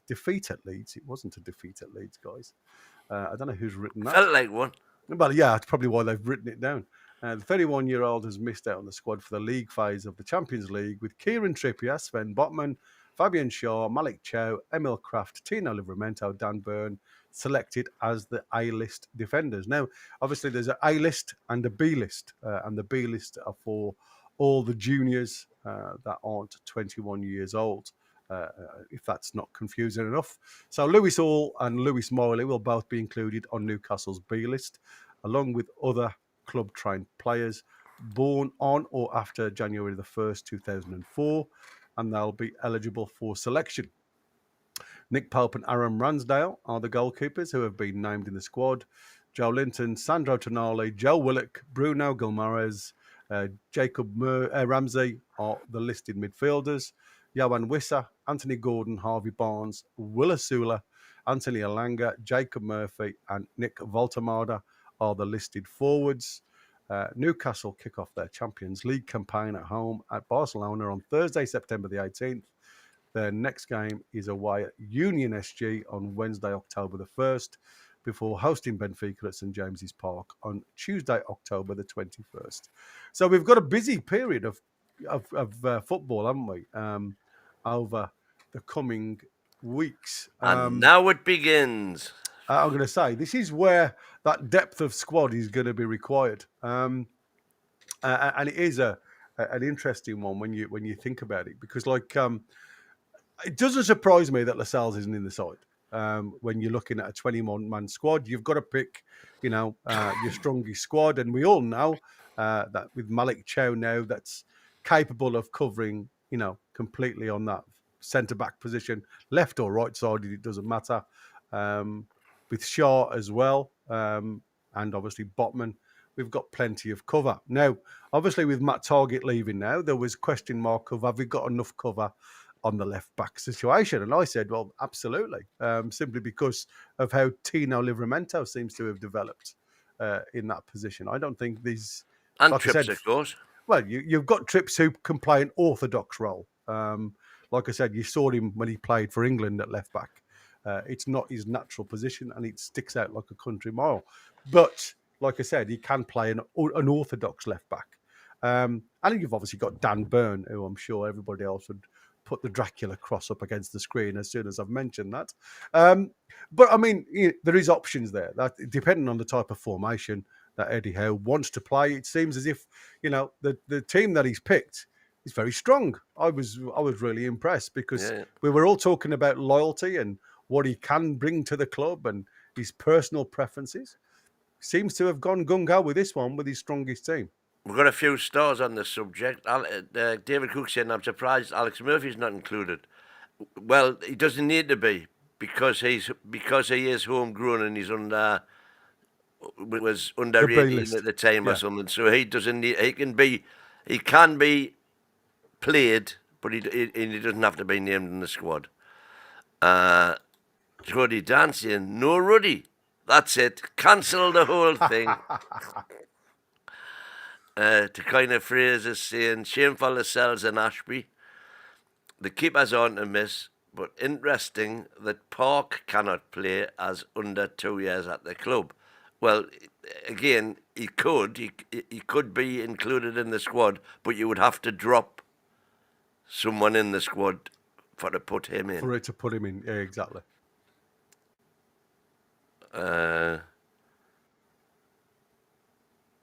defeat at Leeds. It wasn't a defeat at Leeds, guys. I don't know who's written that. Felt like one. Well, yeah, that's probably why they've written it down. The 31-year-old has missed out on the squad for the league phase of the Champions League with Kieran Trippier, Sven Botman, Fabian Shaw, Malik Chow, Emil Kraft, Tino Livramento, Dan Burn selected as the A-list defenders. Now, obviously, there's an A-list and a B-list, and the B-list are for all the juniors that aren't 21 years old. If that's not confusing enough. So Lewis Hall and Lewis Morley will both be included on Newcastle's B list, along with other club-trained players born on or after January the 1st, 2004, and they'll be eligible for selection. Nick Pope and Aaron Ramsdale are the goalkeepers who have been named in the squad. Joe Linton, Sandro Tonali, Joe Willock, Bruno Guimaraes, Jacob Ramsey are the listed midfielders. Yoan Wissa, Anthony Gordon, Harvey Barnes, Will Asula, Anthony Alanga, Jacob Murphy, and Nick Voltemada are the listed forwards. Newcastle kick off their Champions League campaign at home at Barcelona on Thursday, September the 18th. Their next game is away at Union SG on Wednesday, October the 1st, before hosting Benfica at St James's Park on Tuesday, October the 21st. So we've got a busy period of football, haven't we, over the coming weeks. And now it begins. I'm going to say this is where that depth of squad is going to be required, and it is an interesting one when you think about it, because it doesn't surprise me that Lascelles isn't in the side. When you're looking at a 21-man squad, you've got to pick, your strongest squad, and we all know that with Malik Chow now, that's capable of covering, completely on that centre-back position, left or right sided, it doesn't matter. With Shaw as well, and obviously Botman, we've got plenty of cover. Now, obviously with Matt Targett leaving now, there was question mark of have we got enough cover on the left-back situation? And I said, well, absolutely, simply because of how Tino Livramento seems to have developed in that position. I don't think these... And like Trips, of course. Well, you've got Trips who can play an orthodox role. Like I said, you saw him when he played for England at left-back. It's not his natural position, and it sticks out like a country mile. But, like I said, he can play an orthodox left-back. And you've obviously got Dan Burn, who I'm sure everybody else would put the Dracula cross up against the screen as soon as I've mentioned that. But I mean, there is options there. That depending on the type of formation that Eddie Howe wants to play, it seems as if the team that he's picked is very strong. I was really impressed because we were all talking about loyalty and what he can bring to the club and his personal preferences. Seems to have gone gung-ho with this one with his strongest team. We've got a few stars on the subject. David Cook saying, I'm surprised Alex Murphy's not included. Well, he doesn't need to be because he is homegrown and he's was under 18 at the time or something. So he doesn't need. He can be played, but he doesn't have to be named in the squad. Jody dancing, no Ruddy. That's it. Cancel the whole thing. To kind of phrases saying, shameful ourselves in Ashby. The keepers aren't a miss, but interesting that Park cannot play as under 2 years at the club. Well, again, he could be included in the squad, but you would have to drop someone in the squad for it to put him in. Yeah, exactly.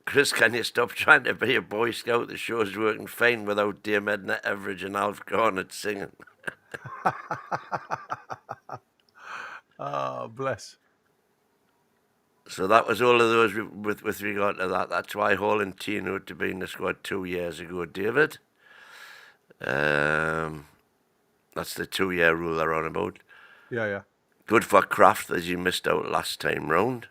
Chris, can you stop trying to be a Boy Scout? The show's working fine without Dame Edna Everidge and Alf Garnett singing. Oh, bless. So that was all of those with regard to that. That's why Hall and Tino had to be in the squad 2 years ago, David. That's the 2-year rule they're on about. Yeah. Good for Kraft as you missed out last time round.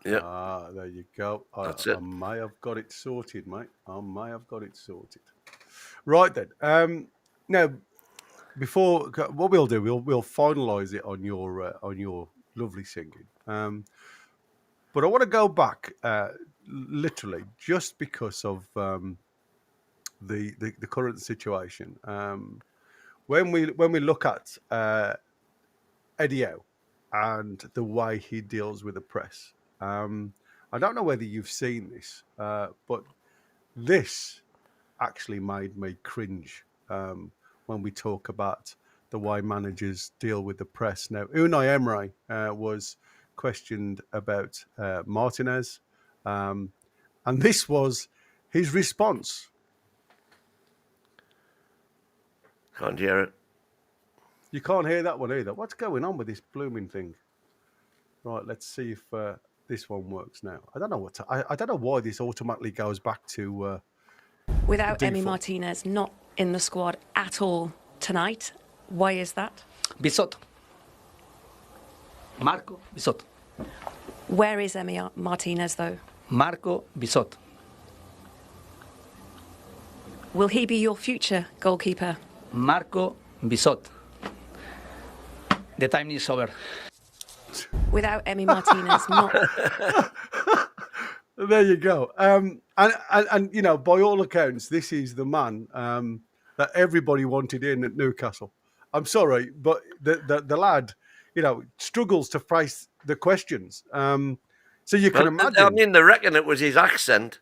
Yeah. There you go. That's it. I may have got it sorted, mate. I may have got it sorted. Right then. Now, before what we'll do, we'll finalise it on your lovely singing. But I want to go back, literally, just because of the current situation. When we look at Eddie Howe and the way he deals with the press. I don't know whether you've seen this, but this actually made me cringe when we talk about the way managers deal with the press. Now, Unai Emery was questioned about Martinez, and this was his response. Can't hear it. You can't hear that one either. What's going on with this blooming thing? Right, let's see if this one works now. I don't know I don't know why this automatically goes back to. Without Emi Martinez not in the squad at all tonight, why is that? Bisotto. Marco Bisotto. Where is Emi Martinez though? Marco Bisotto. Will he be your future goalkeeper? Marco Bisotto. The time is over. Without Emi Martinez not. There you go. And by all accounts, this is the man that everybody wanted in at Newcastle. I'm sorry, but the lad, struggles to face the questions. So you can imagine. I mean, they reckon it was his accent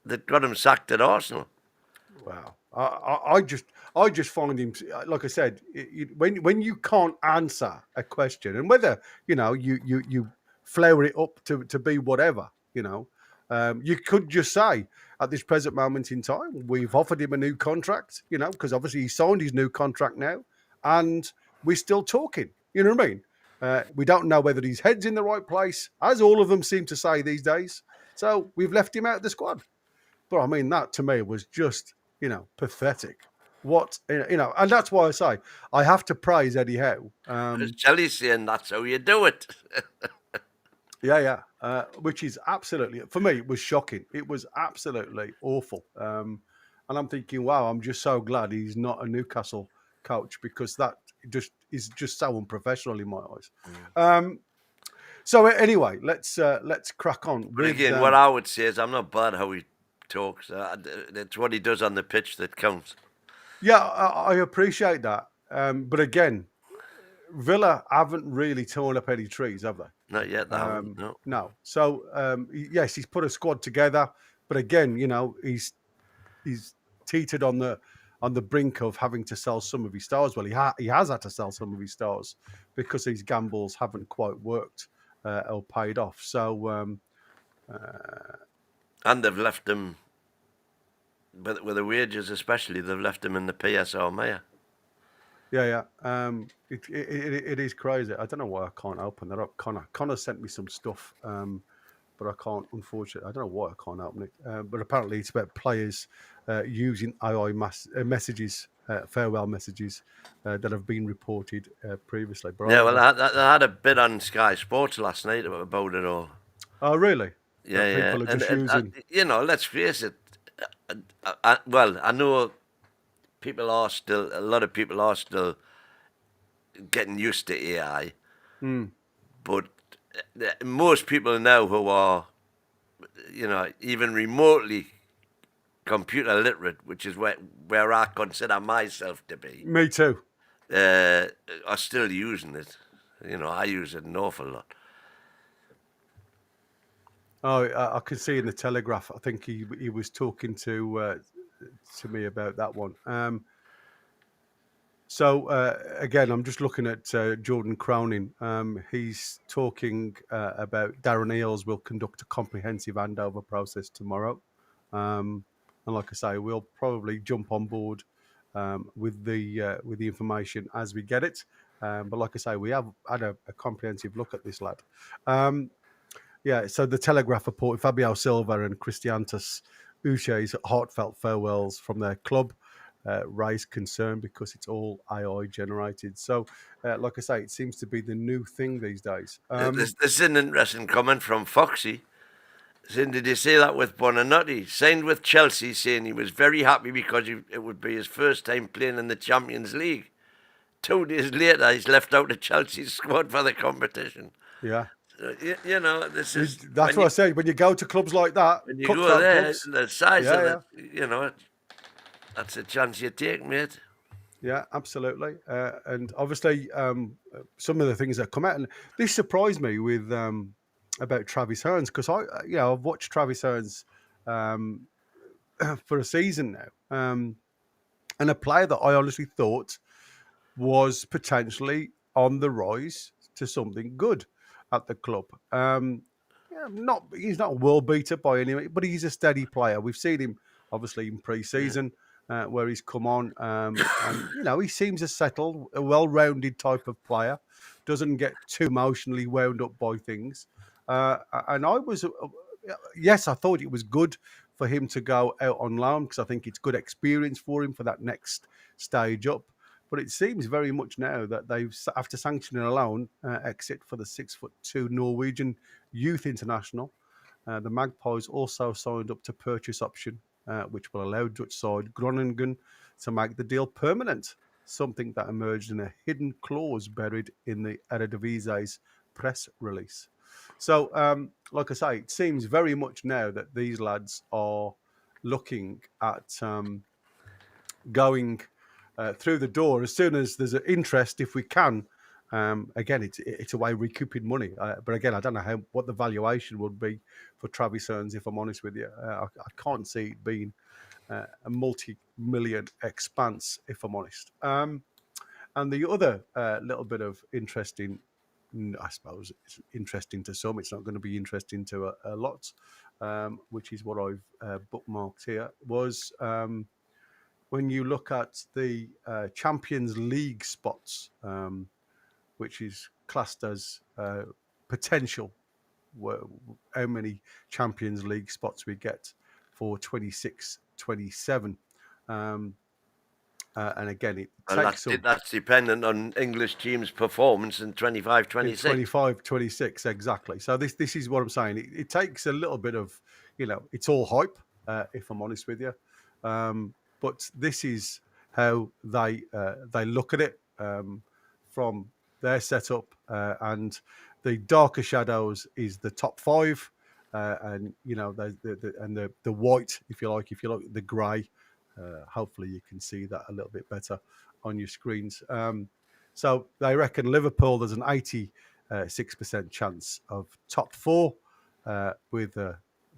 that got him sacked at Arsenal. Wow. I just find him, like I said, when you can't answer a question, and whether you flower it up to be whatever, you could just say at this present moment in time, we've offered him a new contract, because obviously he signed his new contract now, and we're still talking. You know what I mean? We don't know whether his head's in the right place, as all of them seem to say these days. So we've left him out of the squad. But I mean, that to me was just, pathetic. And that's why I say I have to praise Eddie Howe. Jelly's saying that's how you do it. Yeah. Which is absolutely, for me, it was shocking. It was absolutely awful. And I'm thinking, wow, I'm just so glad he's not a Newcastle coach, because that just is just so unprofessional in my eyes. So anyway, let's crack on. Again, what I would say is I'm not bad how he talks. It's what he does on the pitch that counts. Yeah, I appreciate that. But again, Villa haven't really torn up any trees, have they? Not yet, no. So, yes, he's put a squad together. But again, he's he's teetered on the brink of having to sell some of his stars. Well, he has had to sell some of his stars because his gambles haven't quite worked or paid off. So, and they've left him with the wages, especially. They've left him in the PSR Mayor. Yeah. It is crazy. I don't know why I can't open that up. Connor sent me some stuff, but I can't, unfortunately. I don't know why I can't open it. But apparently it's about players using AI messages, farewell messages that have been reported previously. But Yeah, well, I had a bit on Sky Sports last night about it all. Oh, really? Yeah, That people are just using... you know, let's face it. Well, I know a lot of people are still getting used to AI, but most people now who are, you know, even remotely computer literate, which is where I consider myself to be. Me too. Are still using it. You know, I use it an awful lot. Oh, I can see in the Telegraph. I think he was talking to me about that one. So again, I'm just looking at Jordan Cronin. He's talking about Darren Eales will conduct a comprehensive handover process tomorrow, and like I say, we'll probably jump on board with the information as we get it. But like I say, we have had a comprehensive look at this lad. Yeah, so the Telegraph report, Fabio Silva and Christiantas Uche's heartfelt farewells from their club raised concern because it's all AI generated. So, like I say, it seems to be the new thing these days. This is an interesting comment from Foxy. Saying, did you say that with Bonanotti? Signed with Chelsea, saying he was very happy because it would be his first time playing in the Champions League. 2 days later, he's left out of Chelsea's squad for the competition. Yeah. You know, this is... That's what I say. When you go to clubs like that... When you go there, clubs, the size of it, you know, that's a chance you take, mate. Yeah, absolutely. And obviously, some of the things that come out... And this surprised me with about Travis Hearns, because I've watched Travis Hearns for a season now. And a player that I honestly thought was potentially on the rise to something good at the club. He's not a world beater by any way, but he's a steady player. We've seen him obviously in pre-season where he's come on, and you know, he seems a settled, a well-rounded type of player. Doesn't get too emotionally wound up by things. And I was, yes, I thought it was good for him to go out on loan because I think it's good experience for him for that next stage up. But it seems very much now that they've, after sanctioning a loan, exit for the 6'2" Norwegian youth international. The Magpies also signed up to purchase option, which will allow Dutch side Groningen to make the deal permanent, something that emerged in a hidden clause buried in the Eredivisie's press release. So, like I say, it seems very much now that these lads are looking at going through the door as soon as there's an interest, if we can. Again, it's a way of recouping money. But again, I don't know what the valuation would be for Travis Hearns, if I'm honest with you. I can't see it being a multi-million expanse, if I'm honest. And the other little bit of interesting, I suppose it's interesting to some, it's not going to be interesting to a lot, which is what I've bookmarked here, was... when you look at the Champions League spots, which is classed as potential, how many Champions League spots we get for 26-27. And again, that's dependent on English teams' performance in 25-26. 25-26, exactly. So this is what I'm saying. It takes a little bit of, you know, it's all hype, if I'm honest with you. But this is how they look at it from their setup, and the darker shadows is the top five, and you know the white, if you like the grey. Hopefully you can see that a little bit better on your screens. So they reckon Liverpool, there's an 86% chance of top four, with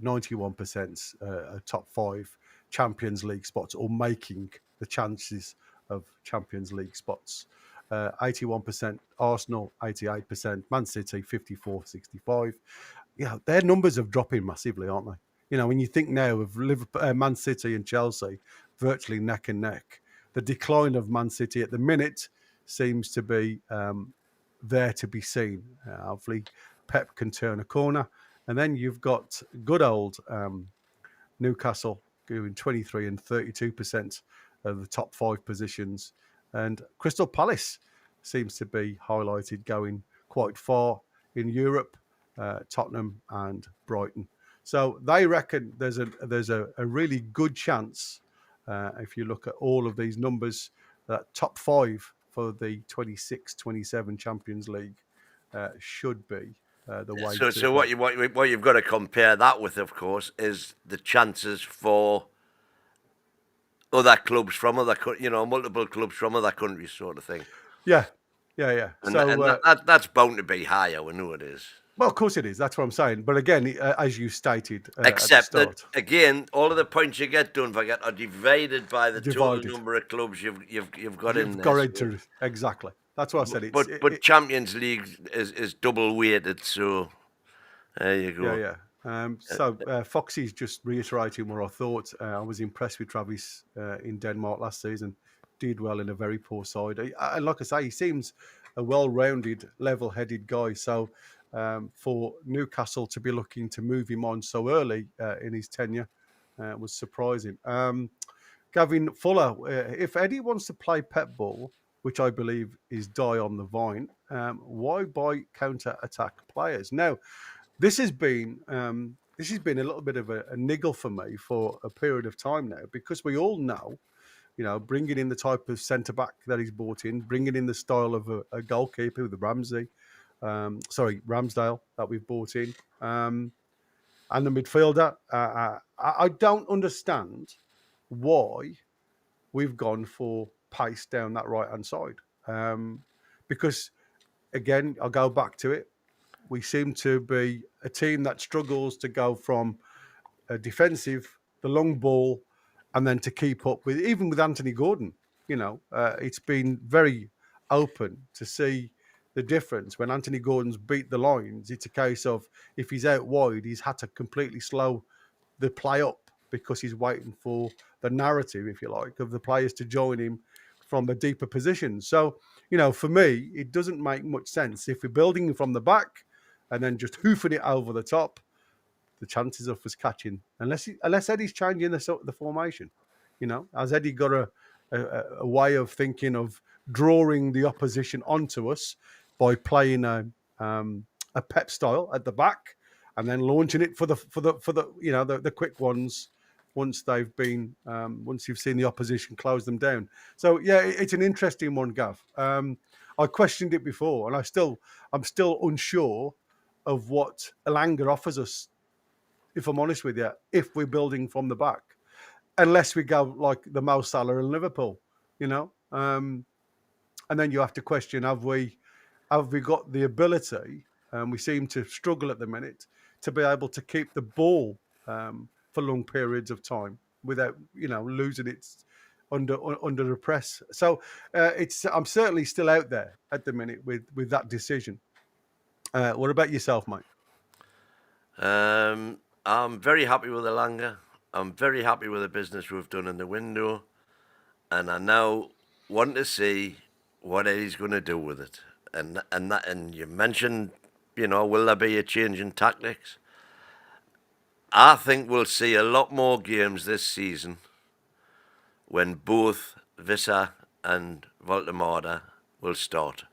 91% top five. Champions League spots or making the chances of Champions League spots. 81% Arsenal, 88%, Man City, 54-65. Their numbers are dropping massively, aren't they? When you think now of Liverpool, Man City and Chelsea virtually neck and neck, the decline of Man City at the minute seems to be there to be seen. Hopefully, Pep can turn a corner. And then you've got good old Newcastle doing 23 and 32% of the top 5 positions. And Crystal Palace seems to be highlighted going quite far in Europe, Tottenham and Brighton. So they reckon there's a really good chance, if you look at all of these numbers, that top 5 for the 26-27 Champions League should be the way. So what you've got to compare that with, of course, is the chances for other clubs from multiple clubs from other countries, sort of thing. Yeah. And that's bound to be higher. We know it is. Well, of course it is. That's what I'm saying. But again, as you stated, except at the start, that again, all of the points you get, don't forget, are divided by the total number of clubs you've got in there. Into exactly. That's what I said. But Champions League is double weighted, so there you go. Yeah. Foxy's just reiterating what I thought. I was impressed with Travis in Denmark last season. Did well in a very poor side. And like I say, he seems a well-rounded, level-headed guy. So for Newcastle to be looking to move him on so early in his tenure was surprising. Gavin Fuller, if Eddie wants to play Pep ball, which I believe is die on the vine, why buy counter-attack players? Now, this has been a little bit of a niggle for me for a period of time now, because we all know, bringing in the type of centre-back that he's brought in, bringing in the style of a goalkeeper with Ramsdale that we've brought in, and the midfielder. I don't understand why we've gone for pace down that right-hand side. Because, again, I'll go back to it. We seem to be a team that struggles to go from a defensive, the long ball, and then to keep up with, even with Anthony Gordon. It's been very open to see the difference. When Anthony Gordon's beat the lines, it's a case of, if he's out wide, he's had to completely slow the play up because he's waiting for the narrative, if you like, of the players to join him from the deeper positions. So, for me, it doesn't make much sense. If we're building from the back and then just hoofing it over the top, the chances of us catching, unless Eddie's changing the formation, has Eddie got a way of thinking of drawing the opposition onto us by playing a Pep style at the back and then launching it for the quick ones once they've been once you've seen the opposition close them down. So yeah, it's an interesting one, Gav. I questioned it before, and I'm still unsure of what Elanga offers us, if I'm honest with you, if we're building from the back, unless we go like the Mo Salah in Liverpool, and then you have to question, have we got the ability, and we seem to struggle at the minute, to be able to keep the ball for long periods of time without losing it under the press. So I'm certainly still out there at the minute with that decision. What about yourself, mate? I'm very happy with Elanga. I'm very happy with the business we've done in the window, and I now want to see what Eddie's going to do with it. And you mentioned, will there be a change in tactics? I think we'll see a lot more games this season when both Wissa and Voltemada will start.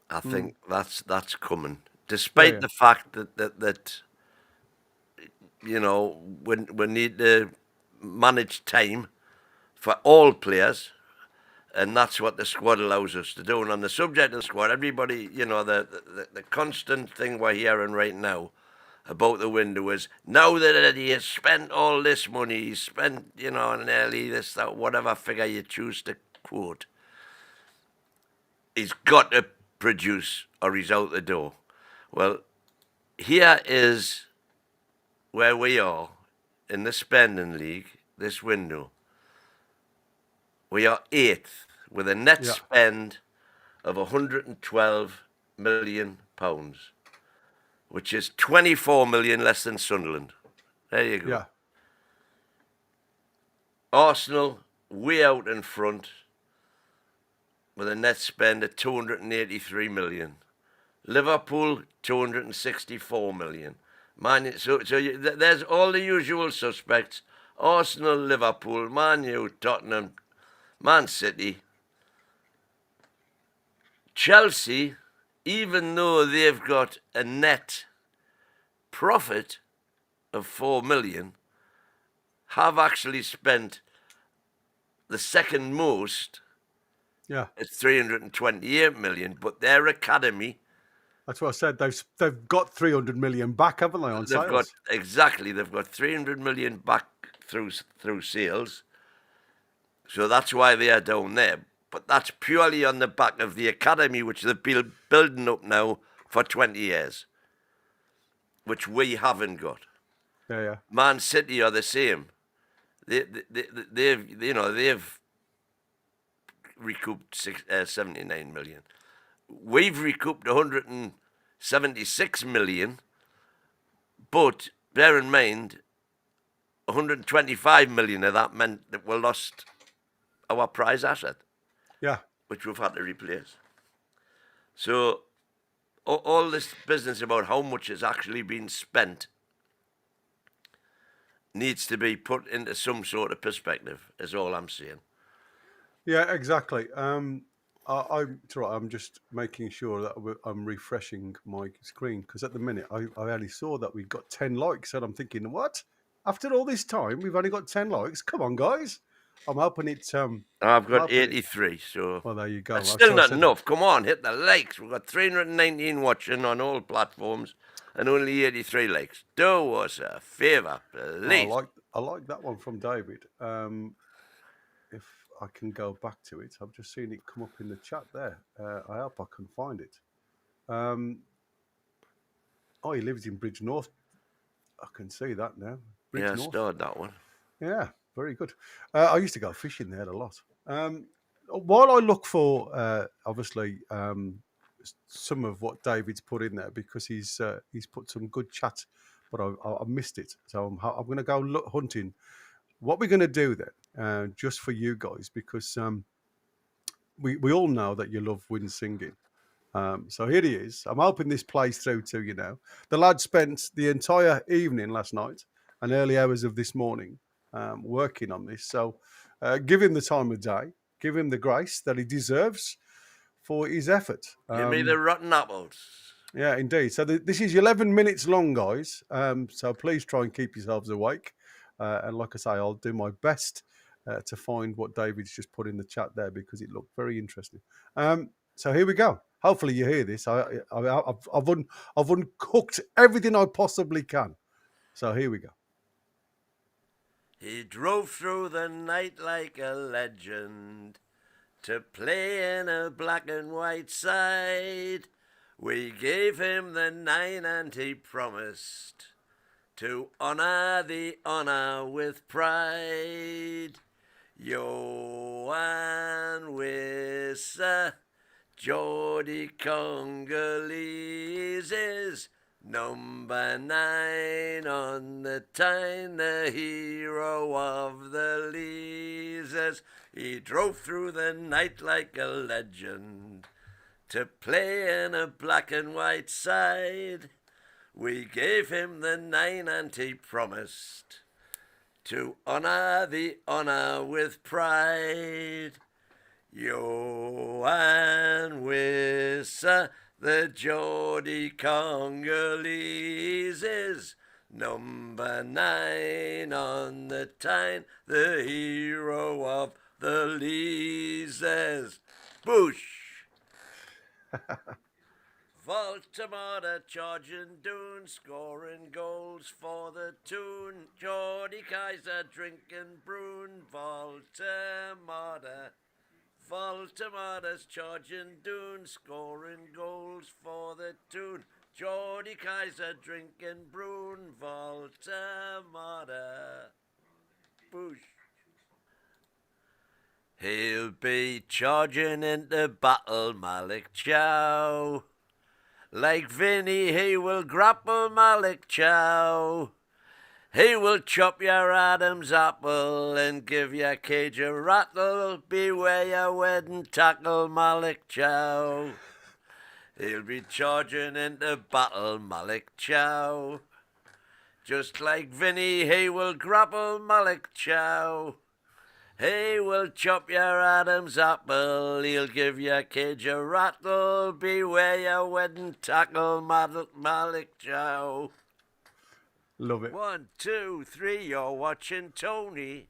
I think that's coming, despite the fact that we need to manage time for all players, and that's what the squad allows us to do. And on the subject of the squad, everybody, the constant thing we're hearing right now about the window is, now that Eddie has spent all this money, he's spent, nearly this, that, whatever figure you choose to quote, he's got to produce or he's out the door. Well, here is where we are in the spending league this window. We are 8th with a net spend of £112 million, which is 24 million less than Sunderland. There you go. Yeah. Arsenal way out in front with a net spend of 283 million. Liverpool 264 million. There's all the usual suspects: Arsenal, Liverpool, Man U, Tottenham, Man City. Chelsea, even though they've got a net profit of 4 million, have actually spent the second most. Yeah. It's 328 million, but their academy. That's what I said. They've got 300 million back, haven't they, on sales? They've got 300 million back through sales. So that's why they are down there. But that's purely on the back of the academy, which they've been building up now for 20 years, which we haven't got. Yeah. Man City are the same. They've recouped 79 million. We've recouped 176 million, but bear in mind, 125 million of that meant that we lost our prize asset. Yeah. Which we've had to replace. So all this business about how much has actually been spent needs to be put into some sort of perspective, is all I'm saying. Yeah, exactly. I'm just making sure that I'm refreshing my screen, because at the minute I only saw that we got 10 likes, and I'm thinking, what? After all this time, we've only got 10 likes? Come on, guys. I'm hoping it... I've got 83, so... Well, there you go. That's still not enough. Come on, hit the likes. We've got 319 watching on all platforms and only 83 likes. Do us a favour, please. I like that one from David. If I can go back to it. I've just seen it come up in the chat there. I hope I can find it. He lives in Bridge North. I can see that now. Bridge North. Started that one. Yeah, very good. I used to go fishing there a lot. While I look for, obviously, some of what David's put in there, because he's put some good chat, but I missed it. So I'm going to go hunting. What we're going to do then, just for you guys, because we all know that you love Win singing. So here he is. I'm hoping this plays through to you now. The lad spent the entire evening last night and early hours of this morning working on this. So give him the time of day. Give him the grace that he deserves for his effort. Give me the rotten apples. Yeah, indeed. So this is 11 minutes long, guys. So please try and keep yourselves awake. And like I say, I'll do my best to find what David's just put in the chat there, because it looked very interesting. So here we go. Hopefully you hear this. I've uncooked everything I possibly can. So here we go. He drove through the night like a legend to play in a black and white side. We gave him the 9 and he promised to honour the honour with pride. Yoan Wissa, Geordie Congolese, number 9 on the time, the hero of the Leasers. He drove through the night like a legend to play in a black and white side. We gave him the 9 and he promised to honour the honour with pride. Yoan Wissa, the Geordie Congolese, number 9 on the time, the hero of the Leasers. Boosh! Baltimore charging Doon, scoring goals for the Toon. Geordie Kaiser drinking Broon. Baltimore's charging Doon, scoring goals for the Toon. Jordy Kaiser drinking Brune Volta Bush. He'll be charging into battle, Malik Chow. Like Vinny, he will grapple Malik Chow. He will chop your Adam's apple and give your cage a rattle. Beware your wedding tackle, Malik Chow. He'll be charging into battle, Malik Chow. Just like Vinny, he will grapple Malik Chow. He will chop your Adam's apple. He'll give your cage a rattle. Beware your wedding tackle, Malik Chow. Love it. 1, 2, 3, you're watching Tony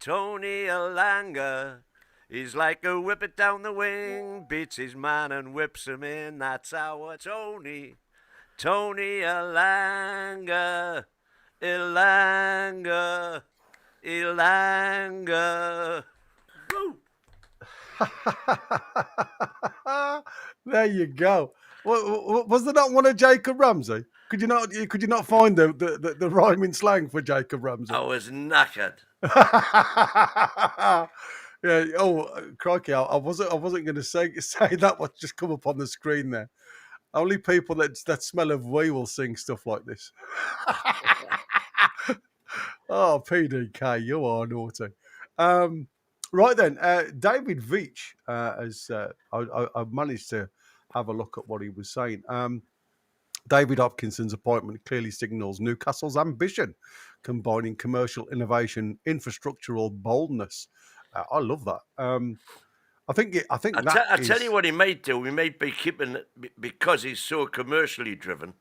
Alanga. He's like a whip it down the wing, beats his man and whips him in. That's our Tony Alanga. Woo! There you go. Was there not one of Jacob Ramsey? Could you not find the rhyming slang for Jacob Ramsey? I was knackered. Yeah. Oh, crikey! I wasn't going to say that. What just come up on the screen there? Only people that smell of wee will sing stuff like this. Oh, PDK, you are naughty. Right then, David Veitch, as I've managed to have a look at what he was saying. David Hopkinson's appointment clearly signals Newcastle's ambition, combining commercial innovation, infrastructural boldness. I love that. I think I tell you what he might do. We might be keeping it because he's so commercially driven.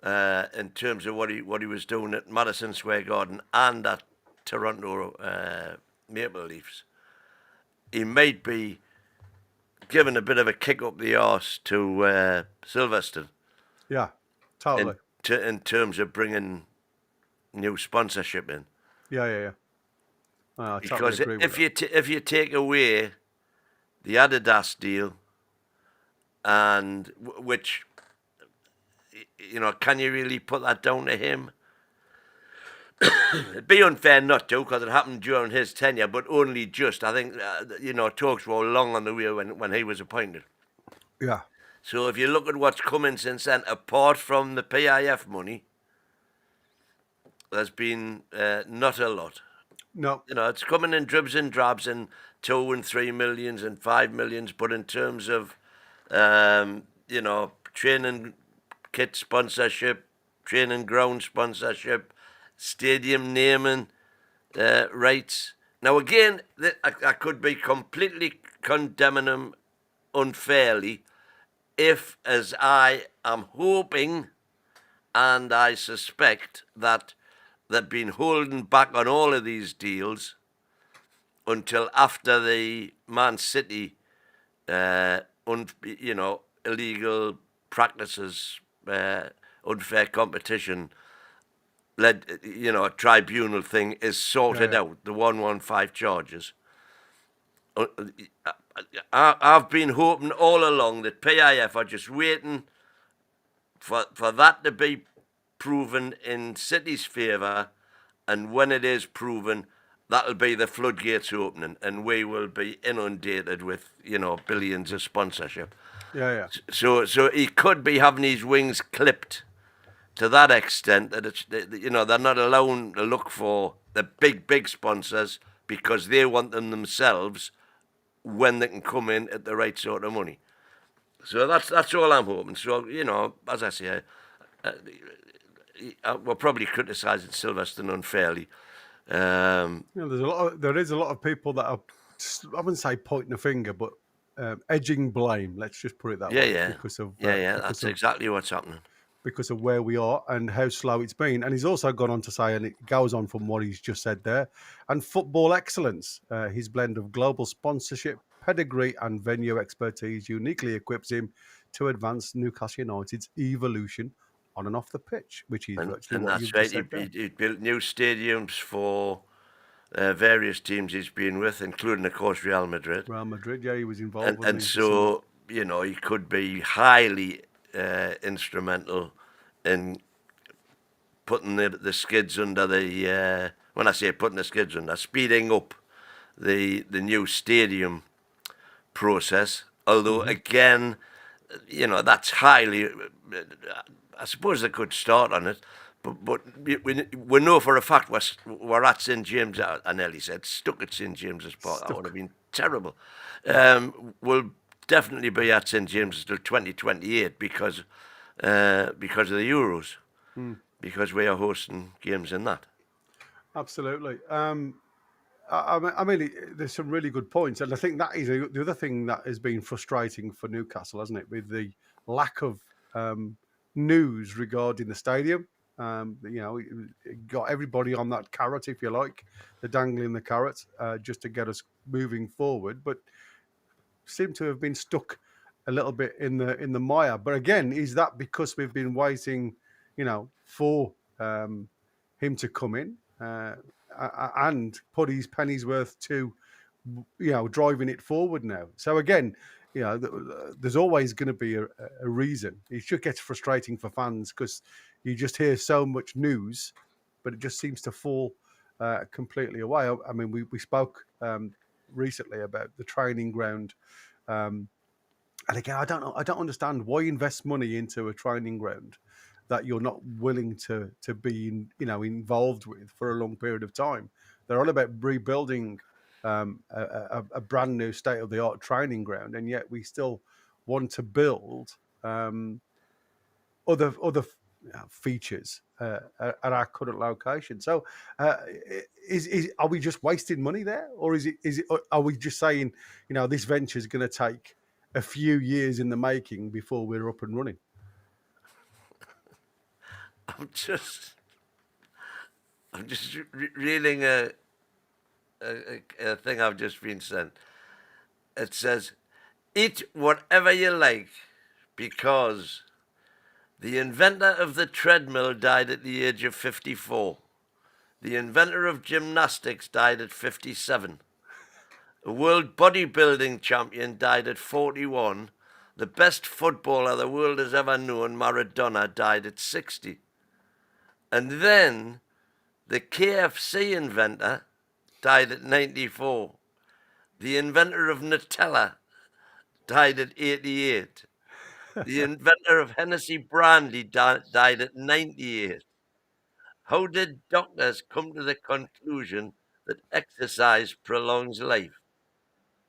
In terms of what he was doing at Madison Square Garden and at Toronto Maple Leafs, he might be giving a bit of a kick up the arse to Silverstone. Yeah, totally. In terms of bringing new sponsorship in. Yeah. I Because totally agree with if you take away the Adidas deal, and which, you know, can you really put that down to him? It'd be unfair not to, because it happened during his tenure, but only just. I think, talks were long on the way when he was appointed. Yeah. So if you look at what's coming since then, apart from the PIF money, there's been not a lot. No. You know, it's coming in dribs and drabs and 2 and 3 millions and 5 millions, but in terms of, training kit sponsorship, training ground sponsorship, stadium naming rights. Now, again, I could be completely condemning him unfairly if, as I am hoping and I suspect, that they've been holding back on all of these deals until after the Man City, illegal practices, unfair competition tribunal thing is sorted out, the 115 charges. I've been hoping all along that PIF are just waiting for that to be proven in City's favour, and when it is proven, that'll be the floodgates opening, and we will be inundated with, billions of sponsorship. Yeah. So he could be having his wings clipped to that extent that they're not allowing to look for the big sponsors because they want them themselves when they can come in at the right sort of money. So that's all I'm hoping. So, as I say, we're probably criticising Silverstone unfairly. There is a lot of people that are, I wouldn't say pointing a finger, but edging blame. Let's just put it that way. That's exactly what's happening. Because of where we are and how slow it's been. And he's also gone on to say, and it goes on from what he's just said there, and football excellence. His blend of global sponsorship, pedigree and venue expertise uniquely equips him to advance Newcastle United's evolution on and off the pitch, which is virtually what you've just said there. He built new stadiums for various teams he's been with, including, of course, Real Madrid. Real Madrid, yeah, he was involved. And so, he could be highly instrumental in putting the skids under the. When I say putting the skids under, speeding up the new stadium process. Although again, that's highly. I suppose they could start on it, but we know for a fact we're at St James. I nearly said stuck at St James's Park. That would have been terrible. We'll definitely be at St James's till 2028 because of the Euros, because we are hosting games in that. Absolutely. I mean, there's some really good points, and I think that is the other thing that has been frustrating for Newcastle, hasn't it? With the lack of news regarding the stadium. It got everybody on that carrot, if you like. They're dangling the carrot just to get us moving forward, but seem to have been stuck a little bit in the mire. But again, is that because we've been waiting, for him to come in and put his pennies worth to, driving it forward now? So again, there's always going to be a reason. It just gets frustrating for fans because you just hear so much news, but it just seems to fall completely away. I mean, we spoke recently about the training ground, and again, I don't understand why invest money into a training ground that you're not willing to be involved with for a long period of time. They're all about rebuilding a brand new state of the art training ground, and yet we still want to build other features at our current location. So, are we just wasting money there, or are we just saying, this venture is going to take a few years in the making before we're up and running? I'm just reading a thing I've just been sent. It says, "Eat whatever you like, because the inventor of the treadmill died at the age of 54. The inventor of gymnastics died at 57. A world bodybuilding champion died at 41. The best footballer the world has ever known, Maradona, died at 60. And then the KFC inventor died at 94. The inventor of Nutella died at 88. The inventor of Hennessy brandy died at 98. How did doctors come to the conclusion that exercise prolongs life?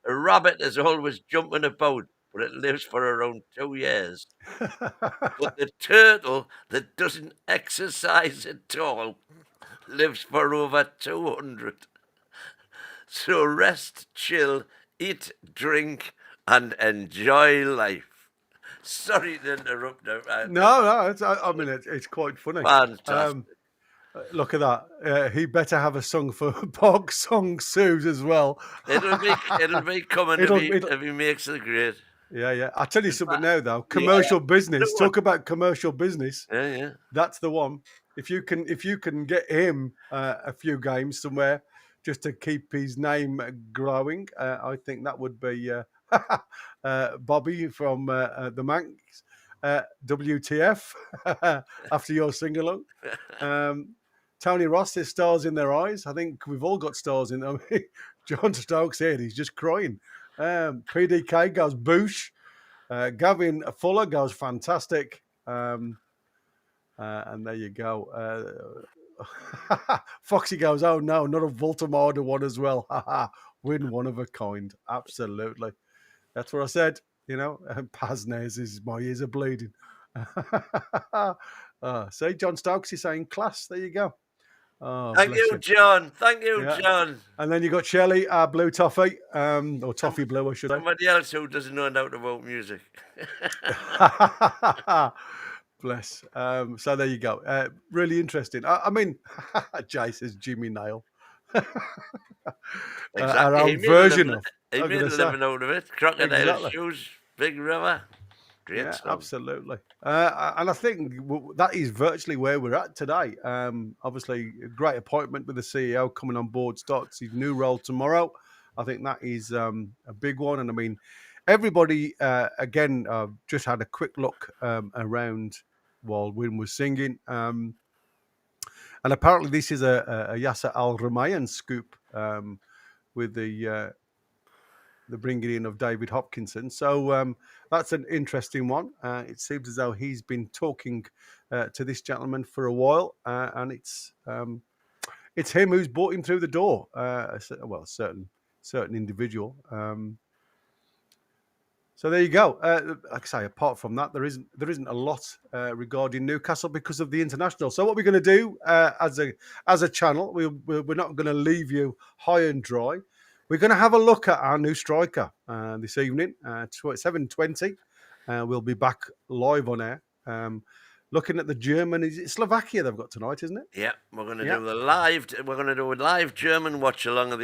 A rabbit is always jumping about, but it lives for around 2 years. But the turtle that doesn't exercise at all lives for over 200. So rest, chill, eat, drink, and enjoy life." Sorry to interrupt. No, it's quite funny. Fantastic. Look at that. He better have a song for Bog Song Sues as well. It'll be coming if he makes the grade. Yeah. I'll tell you something now, though. Commercial business. Talk about commercial business. Yeah. That's the one. If you can get him a few games somewhere just to keep his name growing, I think that would be Bobby from the Manx. WTF after your sing-along. Tony Ross says stars in their eyes. I think we've all got stars in them. John Stokes here, he's just crying. PDK goes boosh. Gavin Fuller goes fantastic. And there you go. Foxy goes, oh no, not a Voltamada one as well. Win one of a kind. Absolutely. That's what I said. Paznes is my ears are bleeding. See, John Stokes is saying class. There you go. Oh, Thank you, John. Thank you, John. And then you got Shelley, blue toffee, or toffee blue, I should say. Somebody else who doesn't know nothing about music. Bless. So there you go. Really interesting. I mean, Jay says Jimmy Nail. Exactly. Our own version of. He made a living out of it. Crocodile shoes, big river. Great stuff. Absolutely. And I think that is virtually where we're at today. Obviously, a great appointment with the CEO coming on board, starts his new role tomorrow. I think that is a big one. And I mean, everybody, again, just had a quick look around while Win was singing. And apparently this is a Yasser Al-Rumayyan scoop with the bringing in of David Hopkinson. So that's an interesting one. It seems as though he's been talking to this gentleman for a while, and it's him who's brought him through the door. A certain individual. So there you go. Like I say, apart from that, there isn't a lot regarding Newcastle because of the international. So what we're going to do as a channel, we're not going to leave you high and dry. We're going to have a look at our new striker this evening, 7:20. We'll be back live on air. Looking at the German, is it Slovakia they've got tonight, isn't it? Yeah, we're going to do a live German watch along of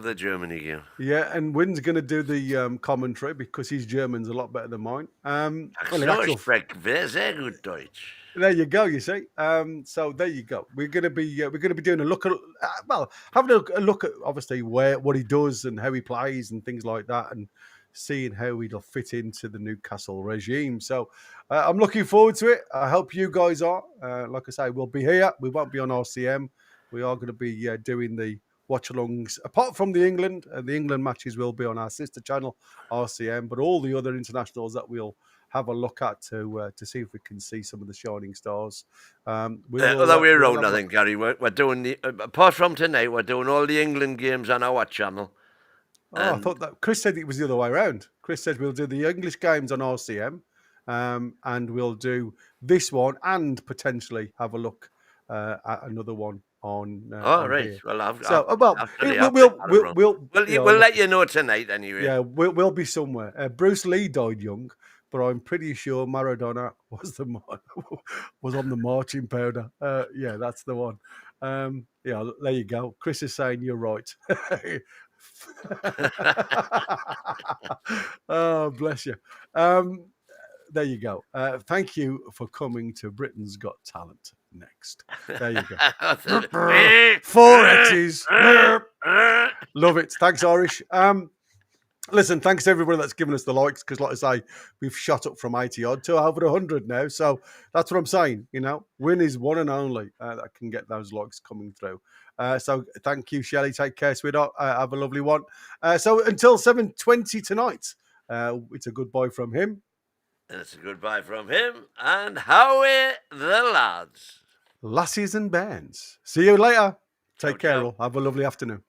the Germany game. Yeah, and Wynn's going to do the commentary because his German's a lot better than mine. Ich spreche sehr gut Deutsch. There you go. You see, so there you go. We're going to be doing a look at having a look at obviously what he does and how he plays and things like that, and seeing how he'll fit into the Newcastle regime. So I'm looking forward to it. I hope you guys are. Like I say, we'll be here. We won't be on RCM. We are going to be doing the watch-alongs. Apart from the England matches will be on our sister channel, RCM. But all the other internationals that we'll have a look at to see if we can see some of the shining stars. Other way around, I think, Gary. We're doing apart from tonight, we're doing all the England games on our channel. Oh, I thought that Chris said it was the other way around. Chris said we'll do the English games on RCM, and we'll do this one and potentially have a look at another one on. On right. Here. Well, we'll let you know tonight anyway. Yeah, we'll be somewhere. Bruce Lee died young, but I'm pretty sure Maradona was on the marching powder. Yeah, that's the one. Yeah, there you go. Chris is saying you're right. Oh, bless you. There you go. Thank you for coming to Britain's Got Talent next. There you go. 4 X's. Love it. Thanks, Irish. Listen, thanks to everybody that's given us the likes, because like I say, we've shot up from 80 odd to over 100 now. So that's what I'm saying. Win is one and only that can get those likes coming through. So thank you, Shelley. Take care, sweetheart. Have a lovely one. So until 7:20 tonight, it's a goodbye from him. And it's a goodbye from him. And Howie the lads. Lassies and bands. See you later. Take care, all. Have a lovely afternoon.